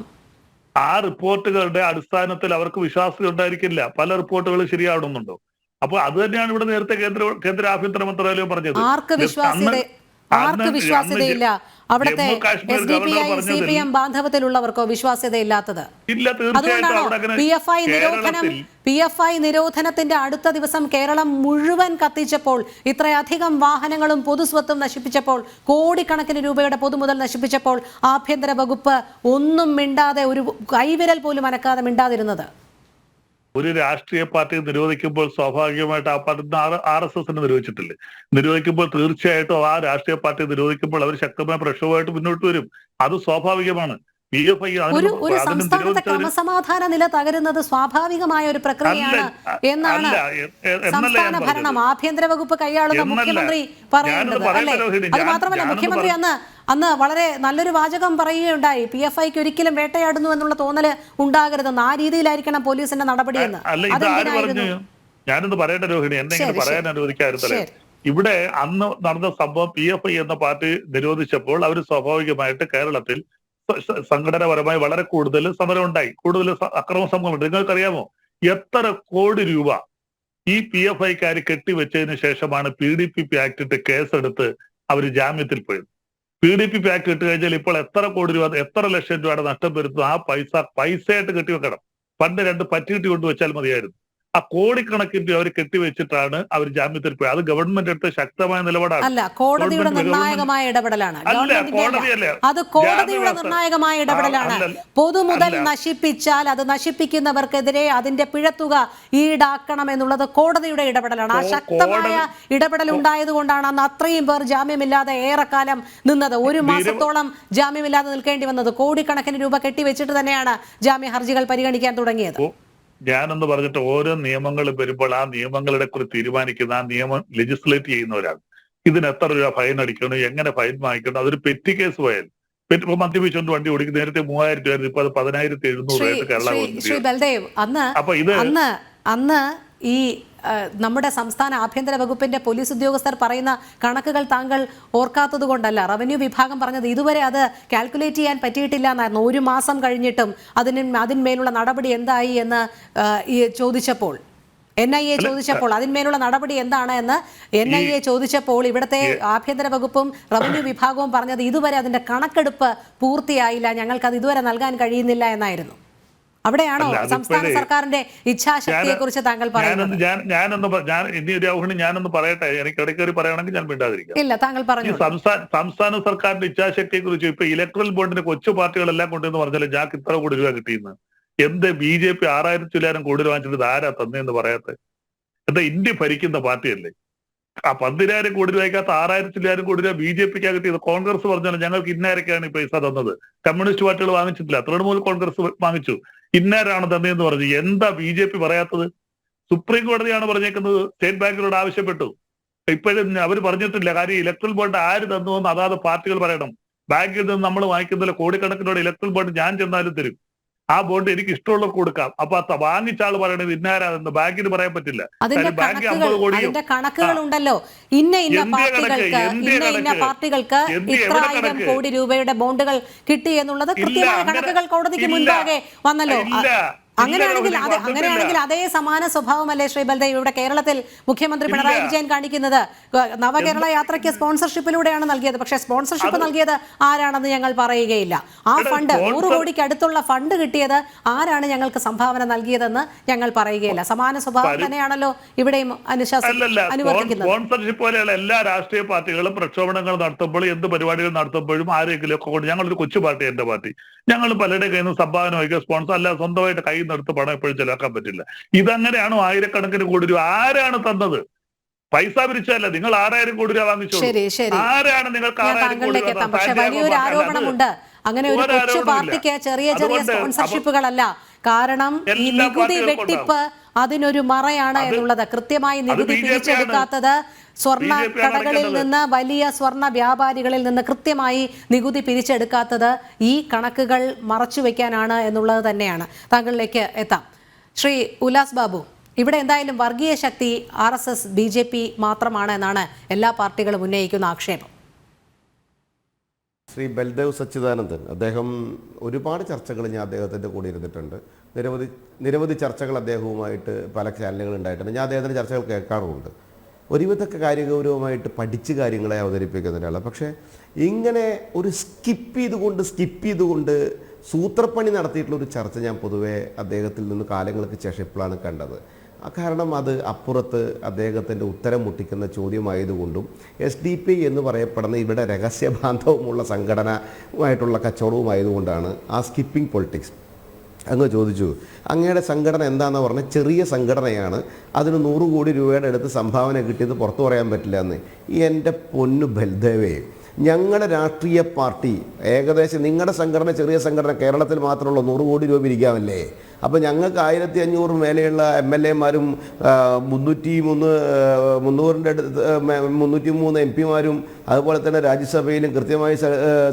ആ റിപ്പോർട്ടുകളുടെ അടിസ്ഥാനത്തിൽ അവർക്ക് വിശ്വാസ്യത ഉണ്ടായിരിക്കില്ല. പല റിപ്പോർട്ടുകളും ശരിയാവണമെന്നുണ്ടോ? അപ്പൊ അത് തന്നെയാണ് ഇവിടെ നേരത്തെ കേന്ദ്ര ആഭ്യന്തര മന്ത്രാലയം പറഞ്ഞത്. ആർക്ക് വിശ്വാസ്യതയില്ല? അവിടുത്തെ SDPI CPM ബാന്ധവത്തിലുള്ളവർക്കോ വിശ്വാസ്യതയില്ലാത്തത്? അതുകൊണ്ടാണോ PFI നിരോധനത്തിന്റെ അടുത്ത ദിവസം കേരളം മുഴുവൻ കത്തിച്ചപ്പോൾ, ഇത്രയധികം വാഹനങ്ങളും പൊതുസ്വത്തും നശിപ്പിച്ചപ്പോൾ, കോടിക്കണക്കിന് രൂപയുടെ പൊതുമുതൽ നശിപ്പിച്ചപ്പോൾ ആഭ്യന്തര വകുപ്പ് ഒന്നും മിണ്ടാതെ, ഒരു കൈവിരൽ പോലും അനക്കാതെ മിണ്ടാതിരുന്നത്? ഒരു രാഷ്ട്രീയ പാർട്ടി നിരോധിക്കുമ്പോൾ സ്വാഭാവികമായിട്ട് ആ പാർട്ടി RSSനെ നിരോധിച്ചിട്ടില്ലേ? നിരോധിക്കുമ്പോൾ തീർച്ചയായിട്ടും ആ രാഷ്ട്രീയ പാർട്ടി നിരോധിക്കുമ്പോൾ അവർ ശക്തമായ പ്രക്ഷോഭമായിട്ട് മുന്നോട്ട് വരും. അത് സ്വാഭാവികമാണ്. ഒരു സംസ്ഥാനത്തെ ക്രമസമാധാന നില തകരുന്നത് സ്വാഭാവികമായ ഒരു പ്രക്രിയയാണ് എന്നാണ് സംസ്ഥാന ഭരണം, ആഭ്യന്തര വകുപ്പ് കൈയാളുന്ന മുഖ്യമന്ത്രി പറയുന്നത്, അല്ലേ? അത് മാത്രമല്ല, മുഖ്യമന്ത്രി അന്ന് വളരെ നല്ലൊരു വാചകം പറയുകയുണ്ടായി, PFIക്ക് ഒരിക്കലും വേട്ടയാടുന്നു എന്നുള്ള തോന്നല് ഉണ്ടാകരുതെന്ന്. ആ രീതിയിലായിരിക്കണം പോലീസിന്റെ നടപടിയെന്ന്. ഞാനൊന്ന് പറയട്ടെ രോഹിണി, എന്തെങ്കിലും പറയാൻ അനുവദിക്കാറുണ്ടല്ലേ? ഇവിടെ അന്ന് നടന്ന സംഭവം, PFI എന്ന പാർട്ടി നിരോധിച്ചപ്പോൾ അവർ സ്വാഭാവികമായിട്ട് കേരളത്തിൽ സംഘടനാപരമായി വളരെ കൂടുതൽ സമരം ഉണ്ടായി, കൂടുതൽ അക്രമ സംഭവങ്ങളുണ്ട്. നിങ്ങൾക്കറിയാമോ എത്ര കോടി രൂപ ഈ PFIക്കാർ കെട്ടിവെച്ചതിന് ശേഷമാണ് PDPP ആക്ടിട്ട് കേസെടുത്ത് അവർ ജാമ്യത്തിൽ പോയത്? PDP പാക്ക് ഇട്ട് കഴിഞ്ഞാൽ ഇപ്പോൾ എത്ര കോടി രൂപ, എത്ര ലക്ഷം രൂപയുടെ നഷ്ടം വരുത്തും? ആ പൈസയായിട്ട് കെട്ടിവെക്കണം. പണ്ട് 2 പറ്റിയിട്ട് കൊണ്ടുവച്ചാൽ മതിയായിരുന്നു. ആ കോടിക്കണക്കിന് രൂപ അവർ കെട്ടിവെച്ചിട്ടാണ് അവർ ജാമ്യത്തിൽ പോയി. അത് ഗവൺമെന്റ് എടുത്ത ശക്തമായ നിലപാടാണ്. അല്ല, കോടതിയുടെ നിർണായകമായ ഇടപെടലാണ്. അത് കോടതിയുടെ നിർണായകമായ ഇടപെടലാണ്. പൊതുമുതൽ നശിപ്പിച്ചാൽ അത് നശിപ്പിക്കുന്നവർക്കെതിരെ അതിന്റെ പിഴത്തുക ഈടാക്കണം എന്നുള്ളത് കോടതിയുടെ ഇടപെടലാണ്. ആ ശക്തമായ ഇടപെടൽ ഉണ്ടായതുകൊണ്ടാണ് അന്ന് അത്രയും പേർ ജാമ്യമില്ലാതെ ഏറെക്കാലം നിന്നത്. 1 മാസത്തോളം ജാമ്യമില്ലാതെ നിൽക്കേണ്ടി വന്നത്. കോടിക്കണക്കിന് രൂപ കെട്ടിവെച്ചിട്ട് തന്നെയാണ് ജാമ്യ ഹർജികൾ പരിഗണിക്കാൻ തുടങ്ങിയത്. ഞാനെന്ന് പറഞ്ഞിട്ട് ഓരോ നിയമങ്ങൾ വരുമ്പോൾ ആ നിയമങ്ങളുടെ കുറിച്ച് തീരുമാനിക്കുന്ന, ആ നിയമം ലെജിസ്ലേറ്റ് ചെയ്യുന്നവരാണ്. ഇതിന് എത്ര രൂപ ഫൈൻ അടിക്കണം, എങ്ങനെ ഫൈൻ വാങ്ങിക്കണം, അതൊരു പെറ്റി കേസ് പോയാൽ ഇപ്പൊ മദ്യപിച്ചുകൊണ്ട് വണ്ടി ഓടിക്കും. നേരത്തെ 3000 രൂപ, ഇപ്പൊ അത് 17,700 കേരള. അപ്പൊ ഇത് അന്ന് ഈ നമ്മുടെ സംസ്ഥാന ആഭ്യന്തര വകുപ്പിന്റെ പോലീസ് ഉദ്യോഗസ്ഥർ പറയുന്ന കണക്കുകൾ താങ്കൾ ഓർക്കാത്തത് കൊണ്ടല്ല. റവന്യൂ വിഭാഗം പറഞ്ഞത് ഇതുവരെ അത് കാൽക്കുലേറ്റ് ചെയ്യാൻ പറ്റിയിട്ടില്ല എന്നായിരുന്നു. 1 മാസം കഴിഞ്ഞിട്ടും അതിന്മേലുള്ള നടപടി എന്തായി എന്ന് ചോദിച്ചപ്പോൾ, NIA ചോദിച്ചപ്പോൾ അതിന്മേലുള്ള നടപടി എന്താണ് എന്ന് NIA ചോദിച്ചപ്പോൾ ഇവിടുത്തെ ആഭ്യന്തര വകുപ്പും റവന്യൂ വിഭാഗവും പറഞ്ഞത് ഇതുവരെ അതിന്റെ കണക്കെടുപ്പ് പൂർത്തിയായില്ല, ഞങ്ങൾക്കത് ഇതുവരെ നൽകാൻ കഴിയുന്നില്ല എന്നായിരുന്നു. അവിടെയാണോ സംസ്ഥാന സർക്കാരിന്റെ ഇച്ഛാശക്തിയെ കുറിച്ച് താങ്കൾ പറയുന്നത്? ഞാനൊന്ന് പറയട്ടെ, എനിക്ക് ഇടയ്ക്കേറി പറയണമെങ്കിൽ ഞാൻ മിണ്ടാതിരിക്കാം. ഇല്ല, താങ്കൾ പറഞ്ഞു. സംസ്ഥാന സർക്കാരിന്റെ ഇച്ഛാശക്തിയെ കുറിച്ച് ഇപ്പൊ ഇലക്ട്രൽ ബോണ്ടിന്റെ കൊച്ചു പാർട്ടികളെല്ലാം കൊണ്ടെന്ന് പറഞ്ഞാൽ ജാക്ക് ഇത്ര കോടി രൂപ കിട്ടിയെന്ന്. എന്ത് BJP 6,000 കോടി രൂപ വാങ്ങിച്ചിട്ട് ആരാ തന്നെന്ന് പറയാത്ത? എന്താ ഇന്ത്യ ഭരിക്കുന്ന പാർട്ടിയല്ലേ? ആ 10,000 കോടി രൂപയ്ക്കകത്ത് 6,000 കോടി രൂപ BJPക്കാ കിട്ടിയത്. കോൺഗ്രസ് പറഞ്ഞാൽ ഞങ്ങൾക്ക് ഇന്നാരൊക്കെയാണ് ഈ പൈസ തന്നത്, കമ്മ്യൂണിസ്റ്റ് പാർട്ടികൾ വാങ്ങിച്ചിട്ടില്ല, തൃണമൂൽ കോൺഗ്രസ് വാങ്ങിച്ചു, ഇന്നാരാണ് തന്നെയെന്ന് പറഞ്ഞു. എന്താ BJP പറയാത്തത്? സുപ്രീം കോടതിയാണ് പറഞ്ഞേക്കുന്നത്, സ്റ്റേറ്റ് ബാങ്കിനോട് ആവശ്യപ്പെട്ടു. ഇപ്പോഴും അവർ പറഞ്ഞിട്ടില്ല. കാര്യം ഇലക്ട്രൽ ബോണ്ട് ആര് തന്നുവെന്ന് അതാത് പാർട്ടികൾ പറയണം. ബാങ്കിൽ നിന്ന് നമ്മൾ വാങ്ങിക്കുന്നില്ല, കോടിക്കണക്കിനോട് ഇലക്ട്രൽ ബോണ്ട് ഞാൻ ചെന്നാലും തരും. ആ ബോണ്ട് എനിക്ക് ഇഷ്ടമുള്ളവർക്ക് കൊടുക്കാം. അപ്പൊ വാങ്ങിച്ച ആൾ പറയണത് ഇന്നാരാതെന്ന് ബാങ്കിന് പറയാൻ പറ്റില്ല. ബാങ്ക് 50 കോടിയും കണക്കുകൾ ഉണ്ടല്ലോ. ഇന്ന പാർട്ടികൾക്ക് ഇത്രായിരം കോടി രൂപയുടെ ബോണ്ടുകൾ കിട്ടി എന്നുള്ളത് കൃത്യമായ കണക്കുകൾ കോടതിക്ക് മുൻപാകെ വന്നല്ലോ. അങ്ങനെയാണെങ്കിൽ അതേ സമാന സ്വഭാവമല്ലേ ശ്രീ ബൽദേവ് ഇവിടെ കേരളത്തിൽ മുഖ്യമന്ത്രി പിണറായി വിജയൻ കാണിക്കുന്നത്? നവകേരള യാത്രയ്ക്ക് സ്പോൺസർഷിപ്പിലൂടെയാണ് നൽകിയത്. പക്ഷേ സ്പോൺസർഷിപ്പ് നൽകിയത് ആരാണെന്ന് ഞങ്ങൾ പറയുകയില്ല. ആ ഫണ്ട് 100 കോടിക്ക് അടുത്തുള്ള ഫണ്ട് കിട്ടിയത് ആരാണ് ഞങ്ങൾക്ക് സംഭാവന നൽകിയതെന്ന് ഞങ്ങൾ പറയുകയില്ല. സമാന സ്വഭാവം തന്നെയാണല്ലോ ഇവിടെയും അനുവർത്തിക്കുന്നത്. സ്പോൺസർഷിപ്പ് പോലെയുള്ള എല്ലാ രാഷ്ട്രീയ പാർട്ടികളും പ്രക്ഷോഭങ്ങൾ നടത്തുമ്പോൾ, എന്ത് പരിപാടികൾ നടത്തുമ്പോഴും ആരെങ്കിലും ഒക്കെ കൊണ്ട്, ഞങ്ങളൊരു കൊച്ചു പാർട്ടി, എന്റെ പാർട്ടി, ഞങ്ങൾ പലരുടെ കയ്യിൽ നിന്ന് സംഭാവന വഹിക്കുക, സ്പോൺസർ അല്ല, സ്വന്തമായിട്ട് കൈ എടുത്ത് പണം എപ്പോഴും ചെലവാക്കാൻ പറ്റില്ല. ഇതങ്ങനെയാണോ 1000 കോടി രൂപ? ആരാണ് തന്നത്? പൈസ പിരിച്ചല്ല. നിങ്ങൾ 6,000 കോടി രൂപ വാങ്ങിച്ചു. ആരാണ് നിങ്ങൾക്ക് 6,000 കോടി രൂപ? പക്ഷേ വലിയൊരു ആരോപണമുണ്ട്. അങ്ങനെ ഒരു കൊച്ചു പാർട്ടിക്ക് ചെറിയ സ്പോൺസർഷിപ്പുകളല്ല. കാരണം ഈ നികുതി വെട്ടിപ്പ് അതിനൊരു മറയാണ് എന്നുള്ളത്. കൃത്യമായി നികുതി പിരിച്ചെടുക്കാത്തത്, സ്വർണ്ണ കടകളിൽ നിന്ന്, വലിയ സ്വർണ്ണ വ്യാപാരികളിൽ നിന്ന് കൃത്യമായി നികുതി പിരിച്ചെടുക്കാത്തത് ഈ കണക്കുകൾ മറച്ചുവെക്കാനാണ് എന്നുള്ളത് തന്നെയാണ്. താങ്കളിലേക്ക് എത്താം. ശ്രീ ഉല്ലാസ് ബാബു, ഇവിടെ എന്തായാലും വർഗീയ ശക്തി RSS BJP മാത്രമാണ് എന്നാണ് എല്ലാ പാർട്ടികളും ഉന്നയിക്കുന്ന ആക്ഷേപം. ശ്രീ ബൽദേവ് സച്ചിദാനന്ദൻ, അദ്ദേഹം ഒരുപാട് ചർച്ചകൾ ഞാൻ അദ്ദേഹത്തിൻ്റെ കൂടെ ഇരുന്നിട്ടുണ്ട്. നിരവധി ചർച്ചകൾ അദ്ദേഹവുമായിട്ട് പല ചാനലുകൾ ഉണ്ടായിട്ടുണ്ട്. ഞാൻ അദ്ദേഹത്തിൻ്റെ ചർച്ചകൾ കേൾക്കാറുമുണ്ട്. ഒരുവിധമൊക്കെ കാര്യഗൗരവമായിട്ട് പഠിച്ച് കാര്യങ്ങളെ അവതരിപ്പിക്കുന്നതിനാണ്. പക്ഷേ ഇങ്ങനെ ഒരു സ്കിപ്പ് ചെയ്തുകൊണ്ട് സൂത്രപ്പണി നടത്തിയിട്ടുള്ളൊരു ചർച്ച ഞാൻ പൊതുവേ അദ്ദേഹത്തിൽ നിന്ന് കാലങ്ങൾക്ക് ശേഷം ഇപ്പോഴാണ് കണ്ടത്. കാരണം അത് അപ്പുറത്ത് അദ്ദേഹത്തിൻ്റെ ഉത്തരം മുട്ടിക്കുന്ന ചോദ്യമായതുകൊണ്ടും SDP എന്ന് പറയപ്പെടുന്ന ഇവിടെ രഹസ്യബാന്ധവുമുള്ള സംഘടനയുമായിട്ടുള്ള കച്ചവടവുമായതുകൊണ്ടാണ് ആ സ്കിപ്പിംഗ് പൊളിറ്റിക്സ്. അങ്ങ് ചോദിച്ചു, അങ്ങയുടെ സംഘടന എന്താണെന്ന് പറഞ്ഞാൽ ചെറിയ സംഘടനയാണ്, അതിന് 100 കോടി രൂപയുടെ അടുത്ത് സംഭാവന കിട്ടിയത് പുറത്തു പറയാൻ പറ്റില്ല എന്ന്. എൻ്റെ പൊന്നു ബൽദേവേ, ഞങ്ങളുടെ രാഷ്ട്രീയ പാർട്ടി ഏകദേശം, നിങ്ങളുടെ സംഘടന ചെറിയ സംഘടന, കേരളത്തിൽ മാത്രമുള്ള 100 കോടി രൂപ ഇരിക്കാമല്ലേ? അപ്പോൾ ഞങ്ങൾക്ക് 1500 മേലെയുള്ള MLA മാരും 303 MP-മാരും അതുപോലെ തന്നെ രാജ്യസഭയിലും കൃത്യമായ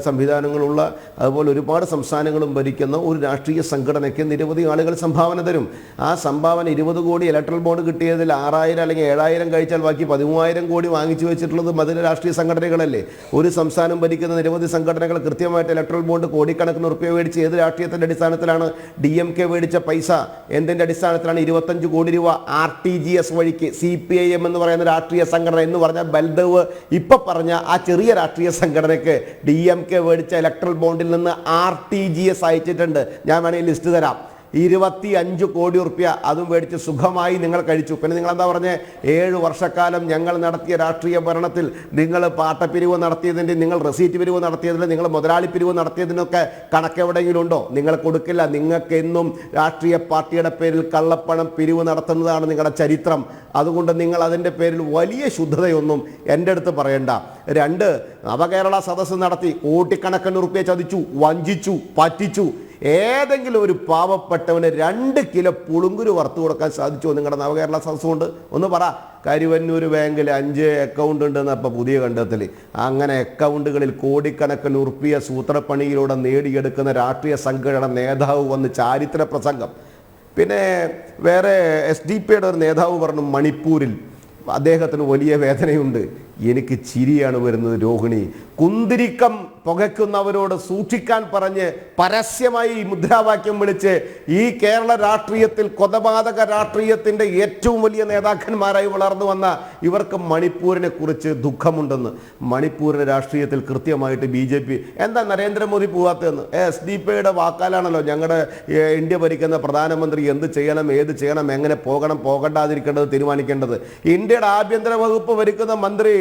സംവിധാനങ്ങളുള്ള, അതുപോലെ ഒരുപാട് സംസ്ഥാനങ്ങളും ഭരിക്കുന്ന ഒരു രാഷ്ട്രീയ സംഘടനയ്ക്ക് നിരവധി ആളുകൾ സംഭാവന തരും. ആ സംഭാവന 20 കോടി ഇലക്ട്രൽ ബോണ്ട് കിട്ടിയതിൽ 6000 അല്ലെങ്കിൽ 7000 കഴിച്ചാൽ ബാക്കി 13,000 കോടി വാങ്ങിച്ചു വെച്ചിട്ടുള്ളത് മതിലെ രാഷ്ട്രീയ സംഘടനകളല്ലേ? ഒരു സംസ്ഥാനം ഭരിക്കുന്ന നിരവധി സംഘടനകൾ കൃത്യമായിട്ട് ഇലക്ട്രൽ ബോണ്ട് കോടിക്കണക്കിന് റുപ്യ മേടിച്ച് ഏത് രാഷ്ട്രീയത്തിൻ്റെ അടിസ്ഥാനത്തിലാണ് DMK മേടിച്ച പൈസ എന്തിൻ്റെ അടിസ്ഥാനത്തിലാണ് 25 കോടി രൂപ RTGS വഴിക്ക് CPIM എന്ന് പറയുന്ന രാഷ്ട്രീയ സംഘടന എന്ന് പറഞ്ഞാൽ ബൽദേവ് ഇപ്പം പറഞ്ഞ ആ ചെറിയ രാഷ്ട്രീയ സംഘടനയ്ക്ക് DMK മേടിച്ച ഇലക്ട്രൽ ബോണ്ടിൽ നിന്ന് RTGS അയച്ചിട്ടുണ്ട്. ഞാൻ വേണമെങ്കിൽ ലിസ്റ്റ് തരാം. 25 കോടി റുപ്യ അതും മേടിച്ച് സുഖമായി നിങ്ങൾ കഴിച്ചു. പിന്നെ നിങ്ങൾ എന്താ പറഞ്ഞേ, 7 വർഷക്കാലം ഞങ്ങൾ നടത്തിയ രാഷ്ട്രീയ ഭരണത്തിൽ നിങ്ങൾ പാട്ടപ്പിരിവ് നടത്തിയതിൻ്റെ, നിങ്ങൾ റെസീറ്റ് പിരിവ് നടത്തിയതിന്, നിങ്ങൾ മുതലാളി പിരിവ് നടത്തിയതിനൊക്കെ കണക്ക് എവിടെയെങ്കിലും ഉണ്ടോ? നിങ്ങൾ കൊടുക്കില്ല. നിങ്ങൾക്ക് എന്നും രാഷ്ട്രീയ പാർട്ടിയുടെ പേരിൽ കള്ളപ്പണം പിരിവ് നടത്തുന്നതാണ് നിങ്ങളുടെ ചരിത്രം. അതുകൊണ്ട് നിങ്ങൾ അതിൻ്റെ പേരിൽ വലിയ ശുദ്ധതയൊന്നും എൻ്റെ അടുത്ത് പറയണ്ട. 2, നവകേരള സദസ്സ് നടത്തി കോടിക്കണക്കിന് റുപ്യ ചതിച്ചു, വഞ്ചിച്ചു, പറ്റിച്ചു. ഏതെങ്കിലും ഒരു പാവപ്പെട്ടവന് 2 കിലോ പുളുങ്കുരു വറുത്തു കൊടുക്കാൻ സാധിച്ചുമോ നിങ്ങളുടെ നവകേരള സദസ്സ് കൊണ്ട്? ഒന്ന് പറ. കരുവന്നൂർ ബാങ്കിൽ 5 അക്കൗണ്ട് ഉണ്ടെന്ന് അപ്പോൾ പുതിയ കണ്ടെത്തൽ. അങ്ങനെ അക്കൗണ്ടുകളിൽ കോടിക്കണക്കിന് ഉറുപ്പിയ സൂത്രപ്പണിയിലൂടെ നേടിയെടുക്കുന്ന രാഷ്ട്രീയ സംഘടന നേതാവ് വന്ന് ചാരിത്ര പ്രസംഗം. പിന്നെ വേറെ SDP ഒരു നേതാവ് പറഞ്ഞു മണിപ്പൂരിൽ അദ്ദേഹത്തിന് വലിയ വേദനയുണ്ട്. എനിക്ക് ചിരിയാണ് വരുന്നത് രോഹിണി. കുന്തിരിക്കം പുകയ്ക്കുന്നവരോട് സൂക്ഷിക്കാൻ പറഞ്ഞ് പരസ്യമായി മുദ്രാവാക്യം വിളിച്ച് ഈ കേരള രാഷ്ട്രീയത്തിൽ കൊലപാതക രാഷ്ട്രീയത്തിൻ്റെ ഏറ്റവും വലിയ നേതാക്കന്മാരായി വളർന്നു വന്ന ഇവർക്ക് മണിപ്പൂരിനെ കുറിച്ച് ദുഃഖമുണ്ടെന്ന്. മണിപ്പൂരിൻ്റെ രാഷ്ട്രീയത്തിൽ കൃത്യമായിട്ട് BJP എന്താ നരേന്ദ്രമോദി പോകാത്തതെന്ന് SDP വാക്കാലാണല്ലോ ഞങ്ങളുടെ ഇന്ത്യ ഭരിക്കുന്ന പ്രധാനമന്ത്രി എന്ത് ചെയ്യണം, ഏത് ചെയ്യണം, എങ്ങനെ പോകണം, പോകണ്ടാതിരിക്കേണ്ടത് തീരുമാനിക്കേണ്ടത്. ഇന്ത്യയുടെ ആഭ്യന്തര വകുപ്പ് ഭരിക്കുന്ന മന്ത്രി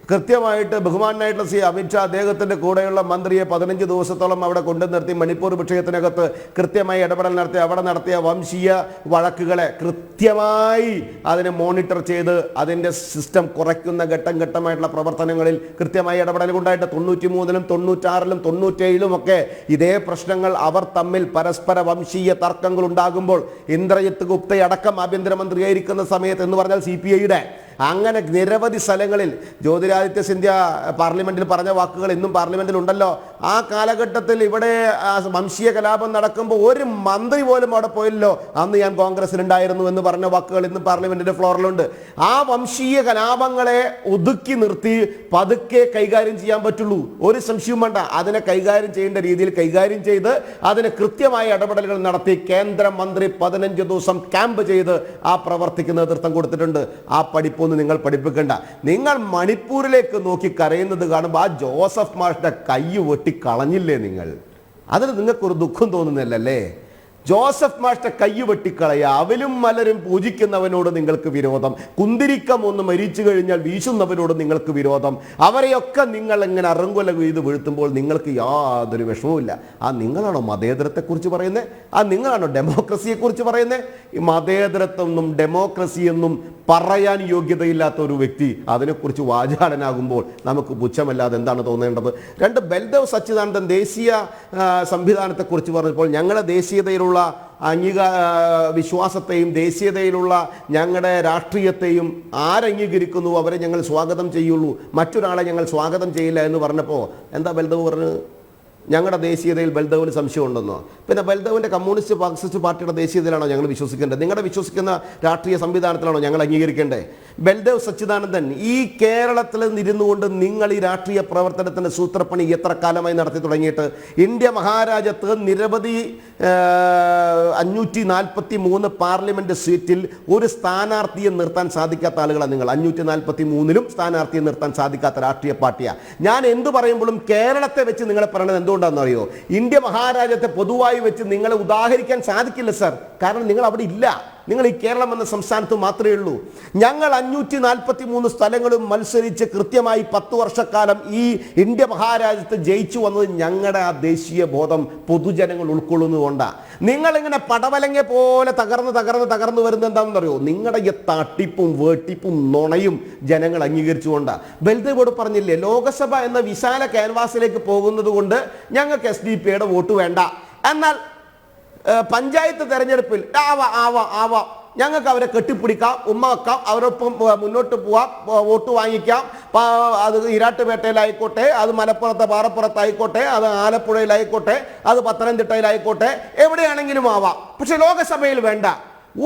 കൃത്യമായിട്ട് ബഹുമാനായിട്ടുള്ള അമിത്ഷാ അദ്ദേഹത്തിൻ്റെ കൂടെയുള്ള മന്ത്രിയെ 15 ദിവസത്തോളം അവിടെ കൊണ്ടു നിർത്തി മണിപ്പൂർ വിഷയത്തിനകത്ത് കൃത്യമായി ഇടപെടൽ നടത്തി അവിടെ നടത്തിയ വംശീയ വഴക്കുകളെ കൃത്യമായി അതിനെ മോണിറ്റർ ചെയ്ത് അതിൻ്റെ സിസ്റ്റം കുറയ്ക്കുന്ന ഘട്ടം ഘട്ടമായിട്ടുള്ള പ്രവർത്തനങ്ങളിൽ കൃത്യമായി ഇടപെടൽ ഉണ്ടായിട്ട് 93-ലും 96-ലും 97-ലും ഒക്കെ ഇതേ പ്രശ്നങ്ങൾ അവർ തമ്മിൽ പരസ്പര വംശീയ തർക്കങ്ങൾ ഉണ്ടാകുമ്പോൾ ഇന്ദ്രജിത്ത് ഗുപ്തയടക്കം ആഭ്യന്തരമന്ത്രിയായിരിക്കുന്ന സമയത്ത് എന്ന് പറഞ്ഞാൽ CPIയുടെ അങ്ങനെ നിരവധി സ്ഥലങ്ങളിൽ ജ്യോതിരാദിത്യ സിന്ധ്യ പാർലമെന്റിൽ പറഞ്ഞ വാക്കുകൾ ഇന്നും പാർലമെന്റിൽ ഉണ്ടല്ലോ. ആ കാലഘട്ടത്തിൽ ഇവിടെ വംശീയ കലാപം നടക്കുമ്പോൾ ഒരു മന്ത്രി പോലും അവിടെ പോയില്ലോ, അന്ന് ഞാൻ കോൺഗ്രസിലുണ്ടായിരുന്നു എന്ന് പറഞ്ഞ വാക്കുകൾ ഇന്ന് പാർലമെന്റിന്റെ ഫ്ലോറിലുണ്ട്. ആ വംശീയ കലാപങ്ങളെ ഒതുക്കി നിർത്തി പതുക്കെ കൈകാര്യം ചെയ്യാൻ പറ്റുള്ളൂ, ഒരു സംശയവും വേണ്ട. അതിനെ കൈകാര്യം ചെയ്യേണ്ട രീതിയിൽ കൈകാര്യം ചെയ്ത് അതിന് കൃത്യമായ ഇടപെടലുകൾ നടത്തി കേന്ദ്രമന്ത്രി 15 ദിവസം ക്യാമ്പ് ചെയ്ത് ആ പ്രവർത്തിക്ക് നേതൃത്വം കൊടുത്തിട്ടുണ്ട്. ആ പഠിപ്പൊന്നും നിങ്ങൾ പഠിപ്പിക്കണ്ട. നിങ്ങൾ മണിപ്പൂരിലേക്ക് നോക്കി കരയുന്നത് കാണുമ്പോൾ ആ ജോസഫ് മാഷിന്റെ കൈ വെട്ടി കളഞ്ഞില്ലേ നിങ്ങൾ? അതിന് നിങ്ങൾക്കൊരു ദുഃഖം തോന്നുന്നില്ലല്ലേ? ജോസഫ് മാഷിന്റെ കൈ വെട്ടിക്കളയ, അവലും മലരും പൂജിക്കുന്നവനോട് നിങ്ങൾക്ക് വിരോധം, കുന്തിരിക്കം ഒന്ന് മരിച്ചു കഴിഞ്ഞാൽ വീശുന്നവനോട് നിങ്ങൾക്ക് വിരോധം. അവരെയൊക്കെ നിങ്ങൾ എങ്ങനെ അറങ്കൊല ചെയ്ത് വീഴ്ത്തുമ്പോൾ നിങ്ങൾക്ക് യാതൊരു വിഷമവുമില്ല. ആ നിങ്ങളാണോ മതേതരത്തെക്കുറിച്ച് പറയുന്നത്? ആ നിങ്ങളാണോ ഡെമോക്രസിയെക്കുറിച്ച് പറയുന്നത്? ഈ മതേതരത്വം ഡെമോക്രസിയെന്നും പറയാൻ യോഗ്യതയില്ലാത്ത ഒരു വ്യക്തി അതിനെക്കുറിച്ച് വാചാടനാകുമ്പോൾ നമുക്ക് പുച്ഛമല്ലാതെ എന്താണ് തോന്നേണ്ടത്? 2, ബൽദേവ് സച്ചിദാനന്ദൻ ദേശീയ സംവിധാനത്തെക്കുറിച്ച് പറഞ്ഞപ്പോൾ ഞങ്ങളുടെ ദേശീയതയിലുള്ള വിശ്വാസത്തെയും ദേശീയതയിലുള്ള ഞങ്ങളുടെ രാഷ്ട്രീയത്തെയും ആരംഗീകരിക്കുന്നു അവരെ ഞങ്ങൾ സ്വാഗതം ചെയ്യുള്ളൂ, മറ്റൊരാളെ ഞങ്ങൾ സ്വാഗതം ചെയ്യില്ല എന്ന് പറഞ്ഞപ്പോൾ എന്താ ബൽദേവ് പറഞ്ഞു? ഞങ്ങളുടെ ദേശീയതയിൽ ബൽദേവിന് സംശയമുണ്ടെന്നോ? പിന്നെ ബൽദേവിൻ്റെ കമ്മ്യൂണിസ്റ്റ് മാർക്സിസ്റ്റ് പാർട്ടിയുടെ ദേശീയതയിലാണോ ഞങ്ങൾ വിശ്വസിക്കേണ്ടത്? നിങ്ങളുടെ വിശ്വസിക്കുന്ന രാഷ്ട്രീയ സംവിധാനത്തിലാണോ ഞങ്ങൾ അംഗീകരിക്കേണ്ടത്? ബൽദേവ് സച്ചിദാനന്ദൻ, ഈ കേരളത്തിൽ ഇരുന്നു കൊണ്ട് നിങ്ങൾ ഈ രാഷ്ട്രീയ പ്രവർത്തനത്തിൻ്റെ സൂത്രപ്പണി എത്ര കാലമായി നടത്തി തുടങ്ങിയിട്ട്? ഇന്ത്യ മഹാരാജ്യത്ത് നിരവധി 543 പാർലമെന്റ് സീറ്റിൽ ഒരു സ്ഥാനാർത്ഥിയെ നിർത്താൻ സാധിക്കാത്ത ആളുകളാണ് നിങ്ങൾ. 543-ലും സ്ഥാനാർത്ഥിയെ നിർത്താൻ സാധിക്കാത്ത രാഷ്ട്രീയ പാർട്ടിയാണ്. ഞാൻ എന്തു പറയുമ്പോഴും കേരളത്തെ വെച്ച് നിങ്ങളെ പറയുന്നത് എന്തുകൊണ്ടാണെന്ന് അറിയോ? ഇന്ത്യ മഹാരാജ്യത്തെ പൊതുവായി വെച്ച് നിങ്ങളെ ഉദാഹരിക്കാൻ സാധിക്കില്ല സർ. കാരണം നിങ്ങൾ അവിടെ ഇല്ല. നിങ്ങൾ ഈ കേരളം എന്ന സംസ്ഥാനത്ത് മാത്രമേ ഉള്ളൂ. ഞങ്ങൾ 543 സ്ഥലങ്ങളും മത്സരിച്ച് കൃത്യമായി 10 വർഷക്കാലം ഈ ഇന്ത്യ മഹാരാജ്യത്ത് ജയിച്ചു വന്നത് ഞങ്ങളുടെ ആ ദേശീയ ബോധം പൊതുജനങ്ങൾ ഉൾക്കൊള്ളുന്നതുകൊണ്ടാണ്. നിങ്ങളിങ്ങനെ പടവലങ്ങ പോലെ തകർന്ന് വരുന്നത് എന്താണെന്നറിയോ? നിങ്ങളുടെ ഈ തട്ടിപ്പും വേട്ടിപ്പും നുണയും ജനങ്ങൾ അംഗീകരിച്ചുകൊണ്ടാണ്. ബൽദേവോട് പറഞ്ഞില്ലേ, ലോകസഭ എന്ന വിശാല ക്യാൻവാസിലേക്ക് പോകുന്നത് കൊണ്ട് ഞങ്ങൾക്ക് SDP വോട്ട് വേണ്ട, എന്നാൽ പഞ്ചായത്ത് തെരഞ്ഞെടുപ്പിൽ ഞങ്ങൾക്ക് അവരെ കെട്ടിപ്പിടിക്കാം, ഉമ്മ വെക്കാം, അവരൊപ്പം മുന്നോട്ട് പോവാം, വോട്ട് വാങ്ങിക്കാം. അത് ഇരാട്ടുപേട്ടയിലായിക്കോട്ടെ, അത് മലപ്പുറത്തെ പാറപ്പുറത്തായിക്കോട്ടെ, അത് ആലപ്പുഴയിലായിക്കോട്ടെ, അത് പത്തനംതിട്ടയിലായിക്കോട്ടെ, എവിടെയാണെങ്കിലും ആവാം. പക്ഷെ ലോകസഭയിൽ വേണ്ട.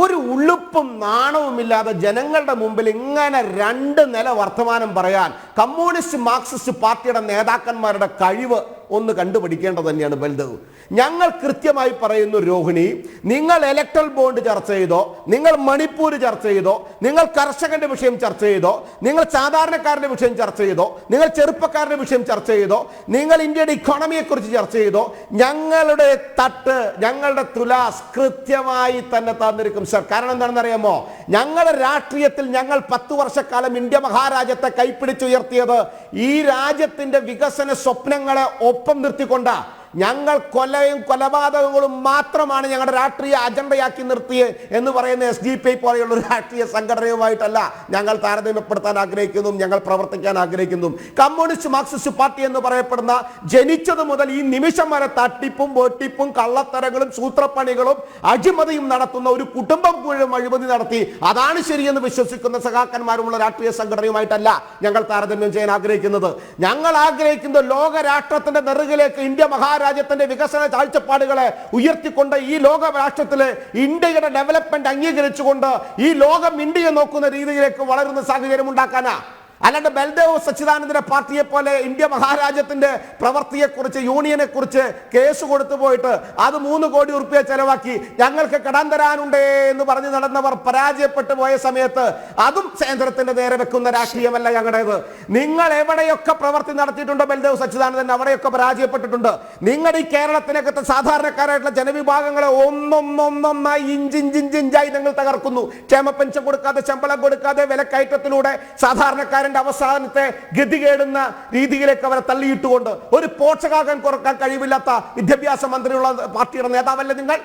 ഒരു ഉളുപ്പും നാണവുമില്ലാതെ ജനങ്ങളുടെ മുമ്പിൽ ഇങ്ങനെ 2 നില വർത്തമാനം പറയാൻ കമ്മ്യൂണിസ്റ്റ് മാർക്സിസ്റ്റ് പാർട്ടിയുടെ നേതാക്കന്മാരുടെ കഴിവ് ഒന്ന് കണ്ടുപിടിക്കേണ്ടത് തന്നെയാണ് ബൽദേവ്. ഞങ്ങൾ കൃത്യമായി പറയുന്നു രോഹിണി, നിങ്ങൾ ഇലക്ട്രൽ ബോണ്ട് ചർച്ച ചെയ്തോ, നിങ്ങൾ മണിപ്പൂർ ചർച്ച ചെയ്തോ, നിങ്ങൾ കർഷകന്റെ വിഷയം ചർച്ച ചെയ്തോ, നിങ്ങൾ സാധാരണക്കാരന്റെ വിഷയം ചർച്ച ചെയ്തോ, നിങ്ങൾ ചെറുപ്പക്കാരുടെ വിഷയം ചർച്ച ചെയ്തോ, നിങ്ങൾ ഇന്ത്യയുടെ ഇക്കോണമിയെ കുറിച്ച് ചർച്ച ചെയ്തോ, ഞങ്ങളുടെ തട്ട്, ഞങ്ങളുടെ തുലാസ് കൃത്യമായി തന്നെ തന്നിരിക്കും സർ. കാരണം എന്താണെന്ന് അറിയാമോ? ഞങ്ങളുടെ രാഷ്ട്രീയത്തിൽ ഞങ്ങൾ 10 വർഷക്കാലം ഇന്ത്യ മഹാരാജ്യത്തെ കൈപ്പിടിച്ചുയർത്തിയത് ഈ രാജ്യത്തിന്റെ വികസന സ്വപ്നങ്ങളെ ഒപ്പം നിർത്തിക്കൊണ്ടാ. ഞങ്ങൾ കൊലയും കൊലപാതകങ്ങളും മാത്രമാണ് ഞങ്ങളുടെ രാഷ്ട്രീയ അജണ്ടയാക്കി നിർത്തിയത് എന്ന് പറയുന്ന SDP പോലെയുള്ള ഒരു രാഷ്ട്രീയ സംഘടനയുമായിട്ടല്ല ഞങ്ങൾ താരതമ്യപ്പെടുത്താൻ ആഗ്രഹിക്കുന്നു, ഞങ്ങൾ പ്രവർത്തിക്കാൻ ആഗ്രഹിക്കുന്നു. കമ്മ്യൂണിസ്റ്റ് മാർക്സിസ്റ്റ് പാർട്ടി എന്ന് പറയപ്പെടുന്ന ജനിച്ചത് മുതൽ ഈ നിമിഷം വരെ തട്ടിപ്പും വെട്ടിപ്പും കള്ളത്തരങ്ങളും സൂത്രപ്പണികളും അഴിമതിയും നടത്തുന്ന ഒരു കുടുംബം മുഴുവൻ അഴിമതി നടത്തി അതാണ് ശരിയെന്ന് വിശ്വസിക്കുന്ന സഖാക്കന്മാരുമുള്ള രാഷ്ട്രീയ സംഘടനയുമായിട്ടല്ല ഞങ്ങൾ താരതമ്യം ചെയ്യാൻ ആഗ്രഹിക്കുന്നത്. ഞങ്ങൾ ആഗ്രഹിക്കുന്നത് ലോക രാഷ്ട്രത്തിന്റെ നെറുകിലേക്ക് ഇന്ത്യ രാജ്യത്തിന്റെ വികസന കാഴ്ചപ്പാടുകളെ ഉയർത്തിക്കൊണ്ട് ഈ ലോക രാഷ്ട്രത്തിലെ ഇന്ത്യയുടെ ഡെവലപ്മെന്റ് അംഗീകരിച്ചുകൊണ്ട് ഈ ലോകം ഇന്ത്യയെ നോക്കുന്ന രീതിയിലേക്ക് വളരുന്ന സാഹചര്യം ഉണ്ടാക്കാനാ. അല്ലാണ്ട് ബൽദേവ് സച്ചിദാനന്ദന്റെ പാർട്ടിയെ പോലെ ഇന്ത്യ മഹാരാജ്യത്തിന്റെ പ്രവൃത്തിയെക്കുറിച്ച്, യൂണിയനെ കുറിച്ച് കേസ് കൊടുത്തു പോയിട്ട് അത് 3 കോടി റുപ്യ ചെലവാക്കി ഞങ്ങൾക്ക് കടം തരാനുണ്ടേ എന്ന് പറഞ്ഞ് നടന്നവർ പരാജയപ്പെട്ടു പോയ സമയത്ത് അതും കേന്ദ്രത്തിന്റെ നേരെ വെക്കുന്ന രാഷ്ട്രീയമല്ല ഞങ്ങളുടേത്. നിങ്ങൾ എവിടെയൊക്കെ പ്രവൃത്തി നടത്തിയിട്ടുണ്ടോ ബൽദേവ് സച്ചിദാനന്ദൻ, അവിടെയൊക്കെ പരാജയപ്പെട്ടിട്ടുണ്ട്. നിങ്ങളുടെ ഈ കേരളത്തിനകത്ത് സാധാരണക്കാരായിട്ടുള്ള ജനവിഭാഗങ്ങളെ ഒന്നൊന്നൊന്നായി ഇഞ്ചിഞ്ചിഞ്ചിഞ്ചായി നിങ്ങൾ തകർക്കുന്നു. ക്ഷേമ പെൻഷൻ കൊടുക്കാതെ, ശമ്പളം കൊടുക്കാതെ, വിലക്കയറ്റത്തിലൂടെ സാധാരണക്കാരൻ അവസാനത്തെ ഗതികേടുന്ന രീതിയിലേക്ക് അവരെ തള്ളിയിട്ടുകൊണ്ട് ഒരു പോഷകാഹാരം കുറക്കാൻ കഴിവില്ലാത്ത വിദ്യാഭ്യാസ മന്ത്രിയുള്ള പാർട്ടിയുടെ നേതാവല്ലേ നിങ്ങൾ?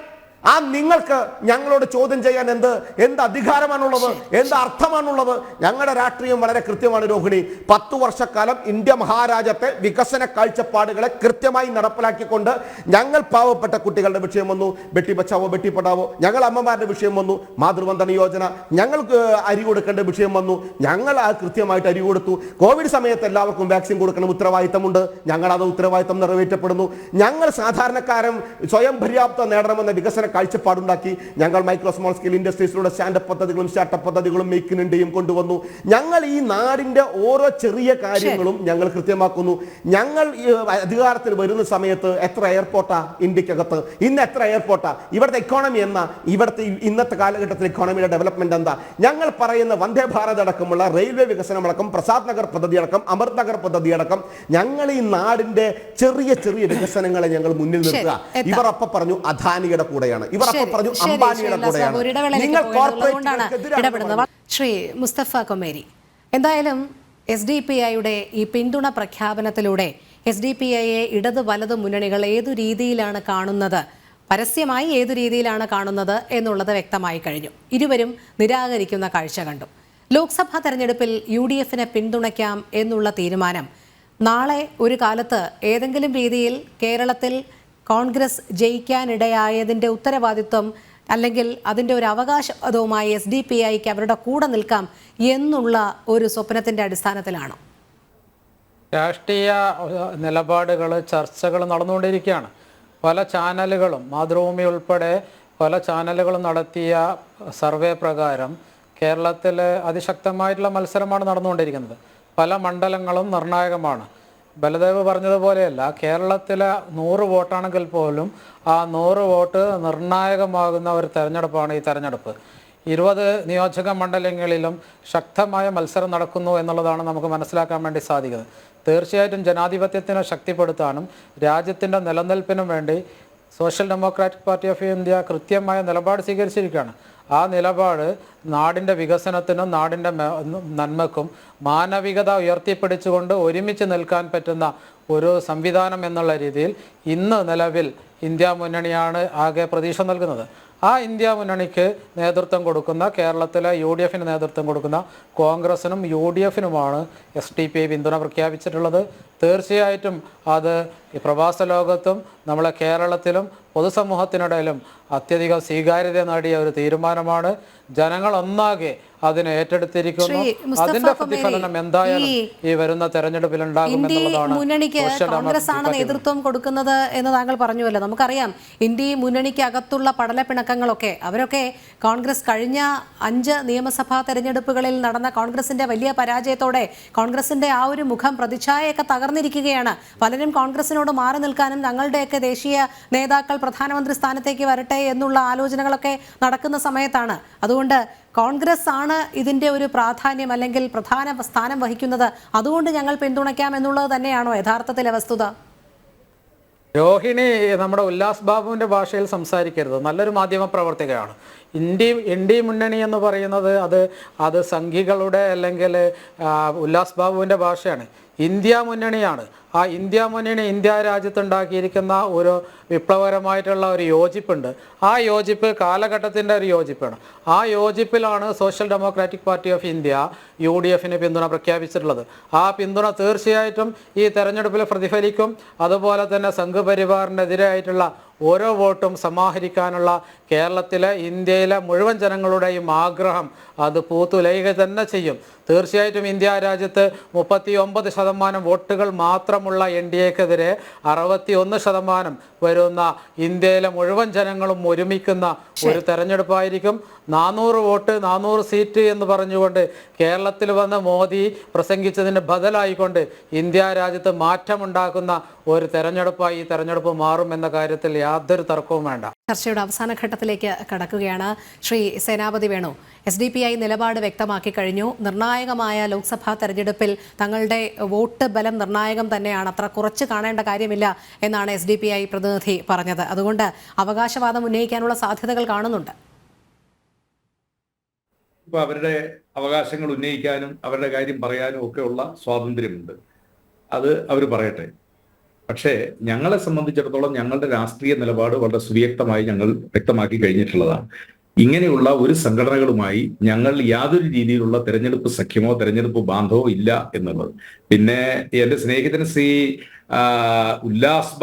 ആ നിങ്ങൾക്ക് ഞങ്ങളോട് ചോദ്യം ചെയ്യാൻ എന്ത് അധികാരമാണുള്ളത്, എന്ത് അർത്ഥമാണുള്ളത്? ഞങ്ങളുടെ രാഷ്ട്രീയം വളരെ കൃത്യമാണ് രോഹിണി. 10 വർഷക്കാലം ഇന്ത്യ മഹാരാജ്യത്തെ വികസന കാഴ്ചപ്പാടുകളെ കൃത്യമായി നടപ്പിലാക്കിക്കൊണ്ട് ഞങ്ങൾ പാവപ്പെട്ട കുട്ടികളുടെ വിഷയം വന്നു, ബെട്ടി ബച്ചാവോ ബെട്ടി പഠാവോ, ഞങ്ങൾ അമ്മമാരുടെ വിഷയം വന്നു, മാതൃവന്ദന യോജന, ഞങ്ങൾക്ക് അരി കൊടുക്കേണ്ട വിഷയം വന്നു, ഞങ്ങൾ ആ കൃത്യമായിട്ട് അരി കൊടുത്തു. കോവിഡ് സമയത്ത് എല്ലാവർക്കും വാക്സിൻ കൊടുക്കണം, ഉത്തരവാദിത്തമുണ്ട്, ഞങ്ങളത് ഉത്തരവാദിത്തം നിറവേറ്റപ്പെടുന്നു. ഞങ്ങൾ സാധാരണക്കാരും സ്വയം പര്യാപ്തം നേടണമെന്ന വികസന കാഴ്ചപ്പാടുണ്ടാക്കി. ഞങ്ങൾ മൈക്രോ സ്മോൾ സ്കെയിൽ ഇൻഡസ്ട്രീസിലൂടെ സ്റ്റാൻഡപ്പ് പദ്ധതികളും സ്റ്റാർട്ടപ്പ് പദ്ധതികളും മേക്ക് ഇൻ ഇന്ത്യയും കൊണ്ടുവന്നു. ഞങ്ങൾ ഈ നാടിന്റെ ഓരോ ചെറിയ കാര്യങ്ങളും ഞങ്ങൾ കൃത്യമാക്കുന്നു. ഞങ്ങൾ അധികാരത്തിൽ വരുന്ന സമയത്ത് എത്ര എയർപോർട്ടാ ഇന്ത്യക്കകത്ത്, ഇന്ന് എത്ര എയർപോർട്ടാ, ഇവിടുത്തെ ഇക്കോണമി എന്നാ, ഇവിടുത്തെ ഇന്നത്തെ കാലഘട്ടത്തിൽ ഇക്കോണമിയുടെ ഡെവലപ്മെന്റ് എന്താ? ഞങ്ങൾ പറയുന്ന വന്ദേ ഭാരത് അടക്കമുള്ള റെയിൽവേ വികസനമടക്കം, പ്രസാദ് നഗർ പദ്ധതി അടക്കം, അമൃത് നഗർ പദ്ധതി അടക്കം, ഞങ്ങൾ ഈ നാടിന്റെ ചെറിയ ചെറിയ വികസനങ്ങളെ ഞങ്ങൾ മുന്നിൽ നിർത്തുക. ഇവർ അപ്പൊ പറഞ്ഞു അദാനിയുടെ കൂടെയാണ്, ഇവർ അപ്പൊ പറഞ്ഞു അംബാനിയുടെ കൂടെയാണ്. നിങ്ങൾ ഇടപെടുന്നത് ശ്രീ മുസ്തഫ കൊമേരി, എന്തായാലും SDPIയുടെ ഈ പിന്തുണ പ്രഖ്യാപനത്തിലൂടെ SDPIയെ ഇടത് വലത് മുന്നണികൾ ഏതു രീതിയിലാണ് കാണുന്നത്, പരസ്യമായി ഏതു രീതിയിലാണ് കാണുന്നത് എന്നുള്ളത് വ്യക്തമായി കഴിഞ്ഞു. ഇരുവരും നിരാകരിക്കുന്ന കാഴ്ച കണ്ടു. ലോക്സഭാ തെരഞ്ഞെടുപ്പിൽ UDFനെ പിന്തുണയ്ക്കാം എന്നുള്ള തീരുമാനം നാളെ ഒരു കാലത്ത് ഏതെങ്കിലും രീതിയിൽ കേരളത്തിൽ കോൺഗ്രസ് ജയിക്കാനിടയായതിൻ്റെ ഉത്തരവാദിത്വം അല്ലെങ്കിൽ അതിൻ്റെ ഒരു അവകാശവാദവുമായി SDPIക്ക് അവരുടെ കൂടെ നിൽക്കാം എന്നുള്ള ഒരു സ്വപ്നത്തിൻ്റെ അടിസ്ഥാനത്തിലാണോ? രാഷ്ട്രീയ നിലപാടുകൾ, ചർച്ചകൾ നടന്നുകൊണ്ടിരിക്കുകയാണ്. പല ചാനലുകളും, മാതൃഭൂമി ഉൾപ്പെടെ പല ചാനലുകളും നടത്തിയ സർവേ പ്രകാരം കേരളത്തിൽ അതിശക്തമായിട്ടുള്ള മത്സരമാണ് നടന്നുകൊണ്ടിരിക്കുന്നത്. പല മണ്ഡലങ്ങളും നിർണായകമാണ്. ബലദേവ് പറഞ്ഞതുപോലെയല്ല, കേരളത്തിലെ 100 വോട്ടാണെങ്കിൽ പോലും ആ 100 വോട്ട് നിർണായകമാകുന്ന ഒരു തെരഞ്ഞെടുപ്പാണ് ഈ തെരഞ്ഞെടുപ്പ്. 20 നിയോജക മണ്ഡലങ്ങളിലും ശക്തമായ മത്സരം നടക്കുന്നു എന്നുള്ളതാണ് നമുക്ക് മനസ്സിലാക്കാൻ വേണ്ടി സാധിക്കുന്നത്. തീർച്ചയായിട്ടും ജനാധിപത്യത്തിനെ ശക്തിപ്പെടുത്താനും രാജ്യത്തിൻ്റെ നിലനിൽപ്പിനും വേണ്ടി social democratic party of India കൃത്യമായ നിലപാട് സ്വീകരിച്ചിരിക്കുകയാണ്. ആ നിലപാട് നാടിൻ്റെ വികസനത്തിനും നാടിൻ്റെ നന്മക്കും മാനവികത ഉയർത്തിപ്പിടിച്ചുകൊണ്ട് ഒരുമിച്ച് നിൽക്കാൻ പറ്റുന്ന ഒരു സംവിധാനം എന്നുള്ള രീതിയിൽ ഇന്ന് നിലവിൽ ഇന്ത്യ മുന്നണിയാണ് ആകെ പ്രതീക്ഷ നൽകുന്നത്. ആ ഇന്ത്യ മുന്നണിക്ക് നേതൃത്വം കൊടുക്കുന്ന, കേരളത്തിലെ UDFന് നേതൃത്വം കൊടുക്കുന്ന കോൺഗ്രസിനും UDFനുമാണ് SDPI പിന്തുണ പ്രഖ്യാപിച്ചിട്ടുള്ളത്. തീർച്ചയായിട്ടും അത് ഈ പ്രവാസ ലോകത്തും നമ്മളെ കേരളത്തിലും പൊതുസമൂഹത്തിനിടയിലും അത്യധികം സ്വീകാര്യത നേടിയ ഒരു തീരുമാനമാണ്. ജനങ്ങൾ ഒന്നാകെ അതിനെ ഏറ്റെടുത്തിരിക്കുന്നു. ശ്രീ മുസ്തഫ അതിന്റെ കൊമേരി, പ്രതിഫലനം എന്തായാലും ഈ വരുന്ന തെരഞ്ഞെടുപ്പിൽ ഉണ്ടാകും ഇന്ത്യ എന്നുള്ളതാണ് മുന്നണിക്ക് സോഷ്യൽ കോൺഗ്രസ് ആണ് ഡെമോക്രാറ്റിക് നേതൃത്വം കൊടുക്കുന്നത് എന്ന് താങ്കൾ പറഞ്ഞുവല്ലോ. നമുക്കറിയാം ഇന്ത്യ മുന്നണിക്ക് അകത്തുള്ള പടലപ്പിണക്കങ്ങളൊക്കെ അവരൊക്കെ കോൺഗ്രസ് കഴിഞ്ഞ 5 നിയമസഭാ തെരഞ്ഞെടുപ്പുകളിൽ നടന്ന കോൺഗ്രസിന്റെ വലിയ പരാജയത്തോടെ കോൺഗ്രസിന്റെ ആ ഒരു മുഖം പ്രതിച്ഛായയൊക്കെ തകർന്നിരിക്കുകയാണ്. പലരും കോൺഗ്രസിനോട് മാറി നിൽക്കാനും തങ്ങളുടെയൊക്കെ ദേശീയ നേതാക്കൾ പ്രധാനമന്ത്രി സ്ഥാനത്തേക്ക് വരട്ടെ എന്നുള്ള ആലോചനകളൊക്കെ നടക്കുന്ന സമയത്താണ്. അതുകൊണ്ട് കോൺഗ്രസ് ആണ് ഇതിന്റെ ഒരു പ്രാധാന്യം അല്ലെങ്കിൽ പ്രധാന സ്ഥാനം വഹിക്കുന്നത്, അതുകൊണ്ട് ഞങ്ങൾ പിന്തുണയ്ക്കാം എന്നുള്ളത് തന്നെയാണോ യഥാർത്ഥത്തിലെ വസ്തുത? രോഹിണി നമ്മുടെ ഉല്ലാസ് ബാബുവിന്റെ ഭാഷയിൽ സംസാരിക്കരുത്. നല്ലൊരു മാധ്യമ പ്രവർത്തകയാണ്. ഇന്ത്യ മുന്നണി എന്ന് പറയുന്നത് അത് സംഘികളുടെ അല്ലെങ്കിൽ ഉല്ലാസ് ബാബുവിന്റെ ഭാഷയാണ്. ഇന്ത്യ മുന്നണിയാണ്. ആ ഇന്ത്യ മുന്നണി ഇന്ത്യ രാജ്യത്തുണ്ടാക്കിയിരിക്കുന്ന ഒരു വിപ്ലവകരമായിട്ടുള്ള ഒരു യോജിപ്പുണ്ട്. ആ യോജിപ്പ് കാലഘട്ടത്തിൻ്റെ ഒരു യോജിപ്പാണ്. ആ യോജിപ്പിലാണ് social democratic party of India UDFന് പിന്തുണ പ്രഖ്യാപിച്ചിട്ടുള്ളത്. ആ പിന്തുണ തീർച്ചയായിട്ടും ഈ തെരഞ്ഞെടുപ്പിൽ പ്രതിഫലിക്കും. അതുപോലെ തന്നെ സംഘപരിവാറിനെതിരായിട്ടുള്ള ഓരോ വോട്ടും സമാഹരിക്കാനുള്ള കേരളത്തിലെ ഇന്ത്യയിലെ മുഴുവൻ ജനങ്ങളുടെയും ആഗ്രഹം അത് പൂത്തുലയുക തന്നെ ചെയ്യും. തീർച്ചയായിട്ടും ഇന്ത്യ രാജ്യത്ത് 39% വോട്ടുകൾ മാത്രമുള്ള NDAക്കെതിരെ 61% വരുന്ന ഇന്ത്യയിലെ മുഴുവൻ ജനങ്ങളും ഒരുമിക്കുന്ന ഒരു തെരഞ്ഞെടുപ്പായിരിക്കും. 400 വോട്ട് 400 സീറ്റ് എന്ന് പറഞ്ഞുകൊണ്ട് കേരളത്തിൽ വന്ന് മോദി പ്രസംഗിച്ചതിന് ബദലായിക്കൊണ്ട് ഇന്ത്യ രാജ്യത്ത് മാറ്റമുണ്ടാക്കുന്ന ഒരു തെരഞ്ഞെടുപ്പായി ഈ തെരഞ്ഞെടുപ്പ് മാറും എന്ന കാര്യത്തിൽ യാതൊരു തർക്കവും വേണ്ട. ചർച്ചയുടെ അവസാന ഘട്ടത്തിലേക്ക് കടക്കുകയാണ്. ശ്രീ സേനാപതി വേണു, SDPI നിലപാട് വ്യക്തമാക്കി കഴിഞ്ഞു. നിർണായകമായ ലോക്സഭാ തെരഞ്ഞെടുപ്പിൽ തങ്ങളുടെ വോട്ട് ബലം നിർണായകം തന്നെയാണ്, അത്ര കുറച്ച് കാണേണ്ട കാര്യമില്ല എന്നാണ് SDPI പ്രതിനിധി പറഞ്ഞത്. അതുകൊണ്ട് അവകാശവാദം ഉന്നയിക്കാനുള്ള സാധ്യതകൾ കാണുന്നുണ്ട്. ഇപ്പൊ അവരുടെ അവകാശങ്ങൾ ഉന്നയിക്കാനും അവരുടെ കാര്യം പറയാനും ഒക്കെ ഉള്ള സ്വാതന്ത്ര്യമുണ്ട്. അത് അവർ പറയട്ടെ. പക്ഷേ ഞങ്ങളെ സംബന്ധിച്ചിടത്തോളം ഞങ്ങളുടെ രാഷ്ട്രീയ നിലപാട് വളരെ സുവ്യക്തമായി ഞങ്ങൾ വ്യക്തമാക്കി കഴിഞ്ഞിട്ടുള്ളതാണ്. ഇങ്ങനെയുള്ള ഒരു സംഘടനകളുമായി ഞങ്ങൾ യാതൊരു രീതിയിലുള്ള തെരഞ്ഞെടുപ്പ് സഖ്യമോ തെരഞ്ഞെടുപ്പ് ബാന്ധവോ ഇല്ല എന്നുള്ളത്. പിന്നെ എൻ്റെ സ്നേഹിതൻ ശ്രീ ഉല്ലാസ്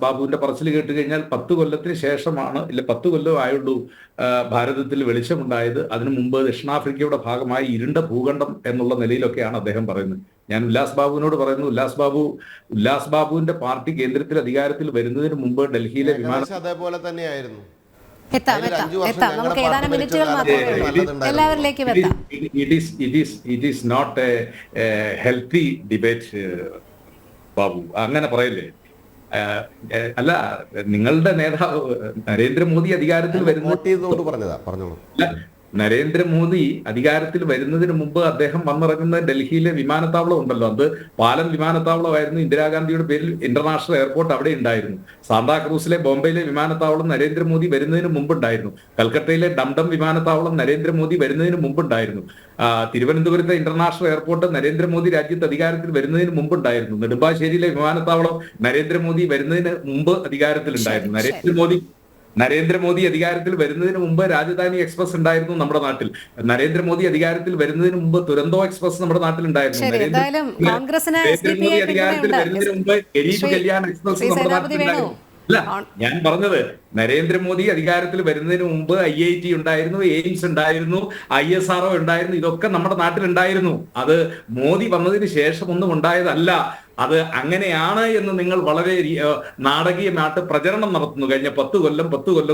ബാബുവിന്റെ പറച്ചിൽ കേട്ട് കഴിഞ്ഞാൽ 10 കൊല്ലത്തിന് ശേഷമാണ് 10 കൊല്ലം ആയുള്ളൂ ഭാരതത്തിൽ വെളിച്ചമുണ്ടായത്. അതിനു മുമ്പ് ദക്ഷിണാഫ്രിക്കയുടെ ഭാഗമായി ഇരുണ്ട ഭൂഖണ്ഡം എന്നുള്ള നിലയിലൊക്കെയാണ് അദ്ദേഹം പറയുന്നത്. ഞാൻ ഉല്ലാസ് ബാബുവിനോട് പറയുന്നു, ഉല്ലാസ് ബാബുവിന്റെ പാർട്ടി കേന്ദ്രത്തിൽ അധികാരത്തിൽ വരുന്നതിന് മുമ്പ് ഡൽഹിയിലെ വിമാനം അതേപോലെ തന്നെയായിരുന്നു. നമുക്ക് ഏതാനും മിനിറ്റുകൾ മാത്രമേ ഉള്ളൂ. എല്ലാവരിലേക്കും എത്താം. It is not a healthy debate, Babu, അങ്ങനെ പറയല്ലേ. അല്ല, നിങ്ങളുടെ നേതാവ് നരേന്ദ്രമോദി അധികാരത്തിൽ നരേന്ദ്രമോദി അധികാരത്തിൽ വരുന്നതിന് മുമ്പ് അദ്ദേഹം വന്നിറങ്ങുന്ന ഡൽഹിയിലെ വിമാനത്താവളം ഉണ്ടല്ലോ, അത് പാലം വിമാനത്താവളമായിരുന്നു. ഇന്ദിരാഗാന്ധിയുടെ പേരിൽ ഇന്റർനാഷണൽ എയർപോർട്ട് അവിടെ ഉണ്ടായിരുന്നു. സാന്താക്രൂസിലെ ബോംബെയിലെ വിമാനത്താവളം നരേന്ദ്രമോദി വരുന്നതിന് മുമ്പുണ്ടായിരുന്നു. കൽക്കട്ടയിലെ ഡംഡം വിമാനത്താവളം നരേന്ദ്രമോദി വരുന്നതിന് മുമ്പുണ്ടായിരുന്നു. തിരുവനന്തപുരത്തെ ഇന്റർനാഷണൽ എയർപോർട്ട് നരേന്ദ്രമോദി രാജ്യത്ത് അധികാരത്തിൽ വരുന്നതിന് മുമ്പുണ്ടായിരുന്നു. നെടുമ്പാശ്ശേരിയിലെ വിമാനത്താവളം നരേന്ദ്രമോദി വരുന്നതിന് മുമ്പ് അധികാരത്തിലുണ്ടായിരുന്നു. നരേന്ദ്രമോദി അധികാരത്തിൽ വരുന്നതിന് മുമ്പ് രാജധാനി എക്സ്പ്രസ് ഉണ്ടായിരുന്നു നമ്മുടെ നാട്ടിൽ. നരേന്ദ്രമോദി അധികാരത്തിൽ വരുന്നതിന് മുമ്പ് തുരന്തോ എക്സ്പ്രസ് നമ്മുടെ നാട്ടിലുണ്ടായിരുന്നു. നരേന്ദ്രമോദി അധികാരത്തിൽ വരുന്നതിന് മുമ്പ് ഗരീബ് കല്യാൺ എക്സ്പ്രസ് നമ്മുടെ നാട്ടിലുണ്ടായിരുന്നു. അല്ല, ഞാൻ പറഞ്ഞത് നരേന്ദ്രമോദി അധികാരത്തിൽ വരുന്നതിന് മുമ്പ് IIT ഉണ്ടായിരുന്നു, എയിംസ് ഉണ്ടായിരുന്നു, ISRO ഉണ്ടായിരുന്നു. ഇതൊക്കെ നമ്മുടെ നാട്ടിലുണ്ടായിരുന്നു. അത് മോദി വന്നതിന് ശേഷം ഒന്നും ഉണ്ടായതല്ല. അത് അങ്ങനെയാണ് എന്ന് നിങ്ങൾ വളരെ നാടകീയമായിട്ട് പ്രചരണം നടത്തുന്നു. കഴിഞ്ഞ 10 കൊല്ലം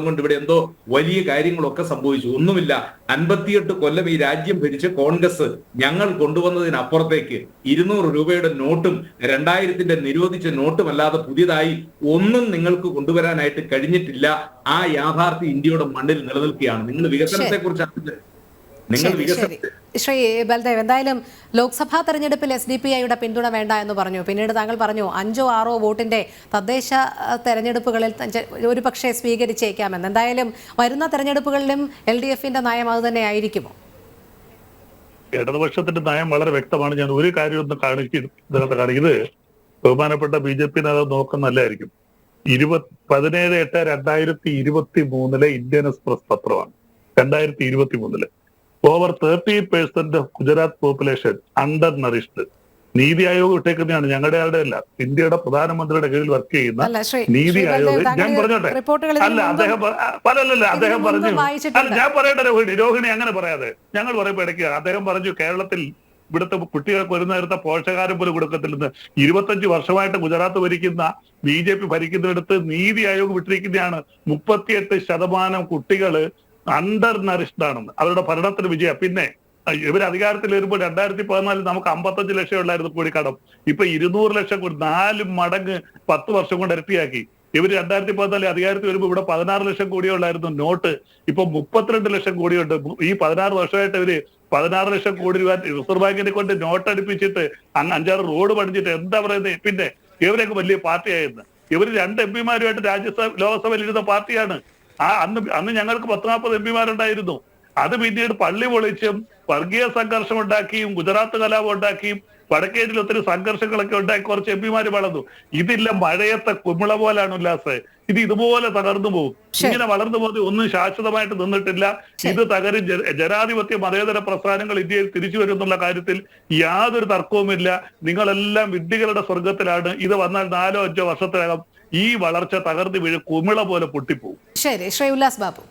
കൊണ്ട് ഇവിടെ എന്തോ വലിയ കാര്യങ്ങളൊക്കെ സംഭവിച്ചു. ഒന്നുമില്ല. 58 കൊല്ലം ഈ രാജ്യം ഭരിച്ച് കോൺഗ്രസ് ഞങ്ങൾ കൊണ്ടുവന്നതിനപ്പുറത്തേക്ക് 200 രൂപയുടെ നോട്ടും 2000-ന്റെ നിരോധിച്ച നോട്ടും അല്ലാതെ പുതിയതായി ഒന്നും നിങ്ങൾക്ക് കൊണ്ടുവരാനായിട്ട് കഴിഞ്ഞിട്ടില്ല. ആ യാഥാർത്ഥ്യം ഇന്ത്യയുടെ മണ്ണിൽ നിലനിൽക്കുകയാണ്. നിങ്ങൾ വികസനത്തെ കുറിച്ചാണ് ശ്രീ ബൽദേവ്, എന്തായാലും ലോക്സഭാ തെരഞ്ഞെടുപ്പിൽ SDPIയുടെ പിന്തുണ വേണ്ട എന്ന് പറഞ്ഞു. പിന്നീട് താങ്കൾ പറഞ്ഞു 5-6 വോട്ടിന്റെ തദ്ദേശ തെരഞ്ഞെടുപ്പുകളിൽ ഒരു പക്ഷേ സ്വീകരിച്ചേക്കാമെന്ന്. എന്തായാലും വരുന്ന തെരഞ്ഞെടുപ്പുകളിലും LDFന്റെ നയം അത് തന്നെ ആയിരിക്കുമോ? ഇടതുപക്ഷത്തിന്റെ നയം വളരെ വ്യക്തമാണ്. ഞാൻ ഒരു കാര്യം ഒന്ന് കാണിക്കുന്നത് ബഹുമാനപ്പെട്ട BJP നേതാവ് നോക്കുന്നല്ലായിരിക്കും. 17/8/2023 ഇന്ത്യൻ എക്സ്പ്രസ് പത്രമാണ്. 2023 over 30% of Gujarat population under nourished. NITI Aayog ഇട്ടേക്കുന്നതാണ്, ഞങ്ങളുടെ ആളുടെ അല്ല. ഇന്ത്യയുടെ പ്രധാനമന്ത്രിയുടെ കീഴിൽ വർക്ക് ചെയ്യുന്ന അല്ല, നീതി ആയോഗ്. ഞാൻ പറഞ്ഞോട്ടെ, റിപ്പോർട്ടുകളിൽ അല്ല അദ്ദേഹം അദ്ദേഹം പറഞ്ഞു, അല്ല ഞാൻ പറയട്ടെ രോഹിണി അങ്ങനെ പറയാതെ. ഞങ്ങൾ പറയുമ്പോൾ ഇടയ്ക്ക് അദ്ദേഹം പറഞ്ഞു കേരളത്തിൽ ഇവിടുത്തെ കുട്ടികൾക്ക് ഒരു നേരത്തെ പോഷകാഹാരം പോലും കൊടുക്കത്തില്ലെന്ന്. 25 വർഷമായിട്ട് ഗുജറാത്ത് ഭരിക്കുന്ന BJP ഭരിക്കുന്നിടത്ത് നീതി ആയോഗ് വിട്ടിരിക്കുന്നതാണ് 38% കുട്ടികൾ അണ്ടർ നറിഷ്ഡ് ആണെന്ന്. അവരുടെ ഭരണത്തിന് വിജയം. പിന്നെ ഇവർ അധികാരത്തിൽ വരുമ്പോൾ 2014 നമുക്ക് 55 ലക്ഷം ഉള്ളായിരുന്നു കോടിക്കടം. ഇപ്പൊ 200 ലക്ഷം കൂടി, 4 മടങ്ങ് 10 വർഷം കൊണ്ട് ഇരട്ടിയാക്കി. ഇവർ 2014 അധികാരത്തിൽ വരുമ്പോൾ ഇവിടെ 16 ലക്ഷം കോടിയുള്ളായിരുന്നു നോട്ട്. ഇപ്പൊ 32 ലക്ഷം കോടിയുണ്ട്. ഈ 16 വർഷമായിട്ട് ഇവര് 16 ലക്ഷം കോടി രൂപ റിസർവ് ബാങ്കിനെ കൊണ്ട് നോട്ട് അടുപ്പിച്ചിട്ട് 5-6 റോഡ് പണിച്ചിട്ട് എന്താ പറയുന്നത്. പിന്നെ ഇവരൊക്കെ വലിയ പാർട്ടിയായിരുന്നു. ഇവര് 2 MP-മാരുമായിട്ട് ലോക്സഭയിൽ ഇരുന്ന പാർട്ടിയാണ്. അന്ന് ഞങ്ങൾക്ക് 10-40 MP-മാരുണ്ടായിരുന്നു. അത് പിന്നീട് പള്ളി പൊളിച്ചും വർഗീയ സംഘർഷം ഉണ്ടാക്കിയും ഗുജറാത്ത് കലാപം ഉണ്ടാക്കിയും വടക്കേതിൽ ഒത്തിരി സംഘർഷങ്ങളൊക്കെ ഉണ്ടാക്കി കുറച്ച് MP-മാര് വളർന്നു. ഇതില്ല മഴയത്തെ കുമിള പോലാണ് ഉല്ലാസ്. ഇത് ഇതുപോലെ തകർന്നു പോകും. ഇങ്ങനെ വളർന്നു പോകുന്നത് ഒന്നും ശാശ്വതമായിട്ട് നിന്നിട്ടില്ല. ഇത് തകരും. ജനാധിപത്യ മതേതര പ്രസ്ഥാനങ്ങൾ ഇന്ത്യയിൽ തിരിച്ചു വരുന്നുള്ള കാര്യത്തിൽ യാതൊരു തർക്കവുമില്ല. നിങ്ങളെല്ലാം വിഡ്ഢികളുടെ സ്വർഗത്തിലാണ്. ഇത് വന്നാൽ 4-5 വർഷത്തിനകം ഈ വളർച്ച തകർന്നു വീഴും, കുമിള പോലെ പൊട്ടിപ്പോകും. ശരി, ശ്രീ ഉല്ലാസ് ബാബു.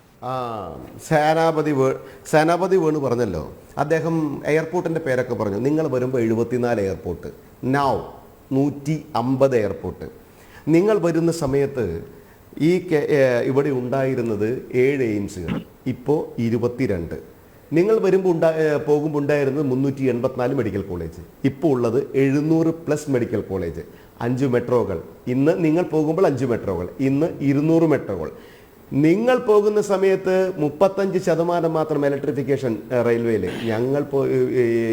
സേനാപതി വേണു പറഞ്ഞല്ലോ, അദ്ദേഹം എയർപോർട്ടിൻ്റെ പേരൊക്കെ പറഞ്ഞു. നിങ്ങൾ വരുമ്പോൾ 74 എയർപോർട്ട്, നൗ 150 എയർപോർട്ട്. നിങ്ങൾ വരുന്ന സമയത്ത് ഇവിടെ ഉണ്ടായിരുന്നത് 7 എയിംസുകൾ, ഇപ്പോൾ 22. നിങ്ങൾ വരുമ്പോൾ പോകുമ്പോൾ ഉണ്ടായിരുന്നത് 384 മെഡിക്കൽ കോളേജ്, ഇപ്പോൾ ഉള്ളത് 700+ മെഡിക്കൽ കോളേജ്, 5 മെട്രോകൾ. ഇന്ന് നിങ്ങൾ പോകുമ്പോൾ 5 മെട്രോകൾ, ഇന്ന് 200 മെട്രോകൾ. നിങ്ങൾ പോകുന്ന സമയത്ത് 35% മാത്രം ഇലക്ട്രിഫിക്കേഷൻ റെയിൽവേയിൽ. ഞങ്ങൾ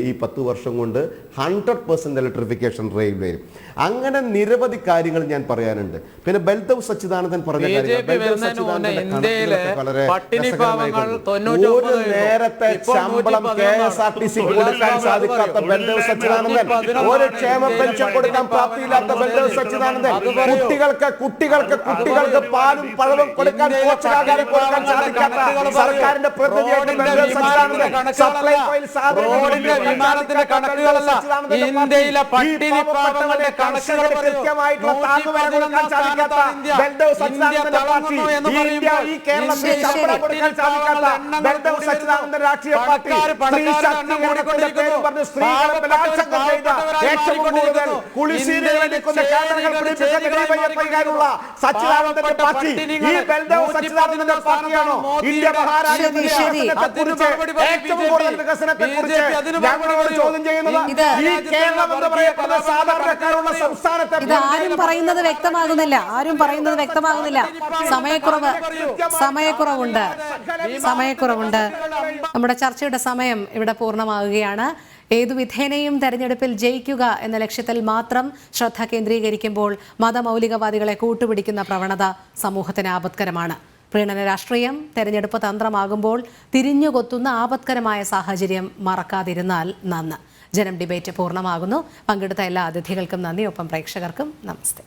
ഈ 10 വർഷം കൊണ്ട് 100% ഇലക്ട്രിഫിക്കേഷൻ റെയിൽവേയിൽ. അങ്ങനെ നിരവധി കാര്യങ്ങൾ ഞാൻ പറയാനുണ്ട്. പിന്നെ ബൽദേവ് സച്ചിദാനന്ദൻ പറഞ്ഞ ഒരു നേരത്തെ ശമ്പളം KSRTC കൊടുക്കാൻ സാധിക്കാത്ത ബൽദേവ് സച്ചിദാനന്ദൻ, ഒരു ക്ഷേമ പെൻഷൻ കൊടുക്കാൻ പ്രാപ്തിയില്ലാത്ത ബൽദേവ് സച്ചിദാനന്ദൻ, കുട്ടികൾക്ക് പാലും പഴവും കൊടുക്കാൻ കൊടുക്കാൻ സാധിക്കാത്ത സർക്കാരിന്റെ പ്രതിനിധിയായിട്ട് ബൽദേവ് സച്ചിദാനന്ദൻ, സപ്ലൈകോയിൽ വിമാനത്തിന്റെ കണക്കുകളല്ല, ഇന്ത്യയിലെ പട്ടിണി പാവങ്ങളുടെ കണക്കുകൾ കൃത്യമായിട്ടുള്ള താങ്ങുവില കൊടുക്കാൻ സാധിക്കാത്ത ബൽദേവ് സച്ചിദാനന്ദന്റെ പാർട്ടി, ഈ കേരളത്തിൽ ശമ്പളം കൊടുക്കാൻ സാധിക്കാത്ത ബൽദേവ് സച്ചിദാനന്ദന്റെ രാഷ്ട്രീയ പാർട്ടി, സ്ത്രീ ശാക്തീകരണത്തിന്റെ പേര് പറഞ്ഞ് സ്ത്രീകളെ ബലാത്സംഗം ചെയ്ത ഏറ്റവും കൂടുതൽ കുളിസീലുകൾ എടുക്കുന്ന കേന്ദ്രങ്ങൾ പിടിപ്പിക്കാനുള്ള സച്ചിദാനന്ദന്റെ പാർട്ടി, ഈ ബൽദേവ് സച്ചിദാനന്ദന്റെ പാർട്ടിയാണോ ഇന്ത്യ മഹാരാജ്യത്തിന്റെ ഏറ്റവും കൂടുതൽ വികസനത്തെ കുറിച്ച് ഞങ്ങളോട് ചോദ്യം ചെയ്യുന്നത്? ഈ കേരളം എന്ന് പറയപ്പെടുന്ന സാധാരണക്കാരുള്ള സംസ്ഥാനത്തെ ആരും പറയുന്നത് വ്യക്തമാകുന്നില്ല. സമയക്കുറവുണ്ട്. നമ്മുടെ ചർച്ചയുടെ സമയം ഇവിടെ പൂർണ്ണമാവുകയാണ്. ഏതു വിധേനയും തെരഞ്ഞെടുപ്പിൽ ജയിക്കുക എന്ന ലക്ഷ്യത്തിൽ മാത്രം ശ്രദ്ധ കേന്ദ്രീകരിക്കുമ്പോൾ മതമൗലികവാദികളെ കൂട്ടുപിടിക്കുന്ന പ്രവണത സമൂഹത്തിന് ആപത്കരമാണ്. പ്രീണന രാഷ്ട്രീയം തെരഞ്ഞെടുപ്പ് തന്ത്രമാകുമ്പോൾ തിരിഞ്ഞുകൊത്തുന്ന ആപത്കരമായ സാഹചര്യം മറക്കാതിരുന്നാൽ നന്ന്. ജനം ഡിബേറ്റ് പൂർണ്ണമാകുന്നു. പങ്കെടുത്ത എല്ലാ അതിഥികൾക്കും നന്ദി. ഒപ്പം പ്രേക്ഷകർക്കും നമസ്തേ.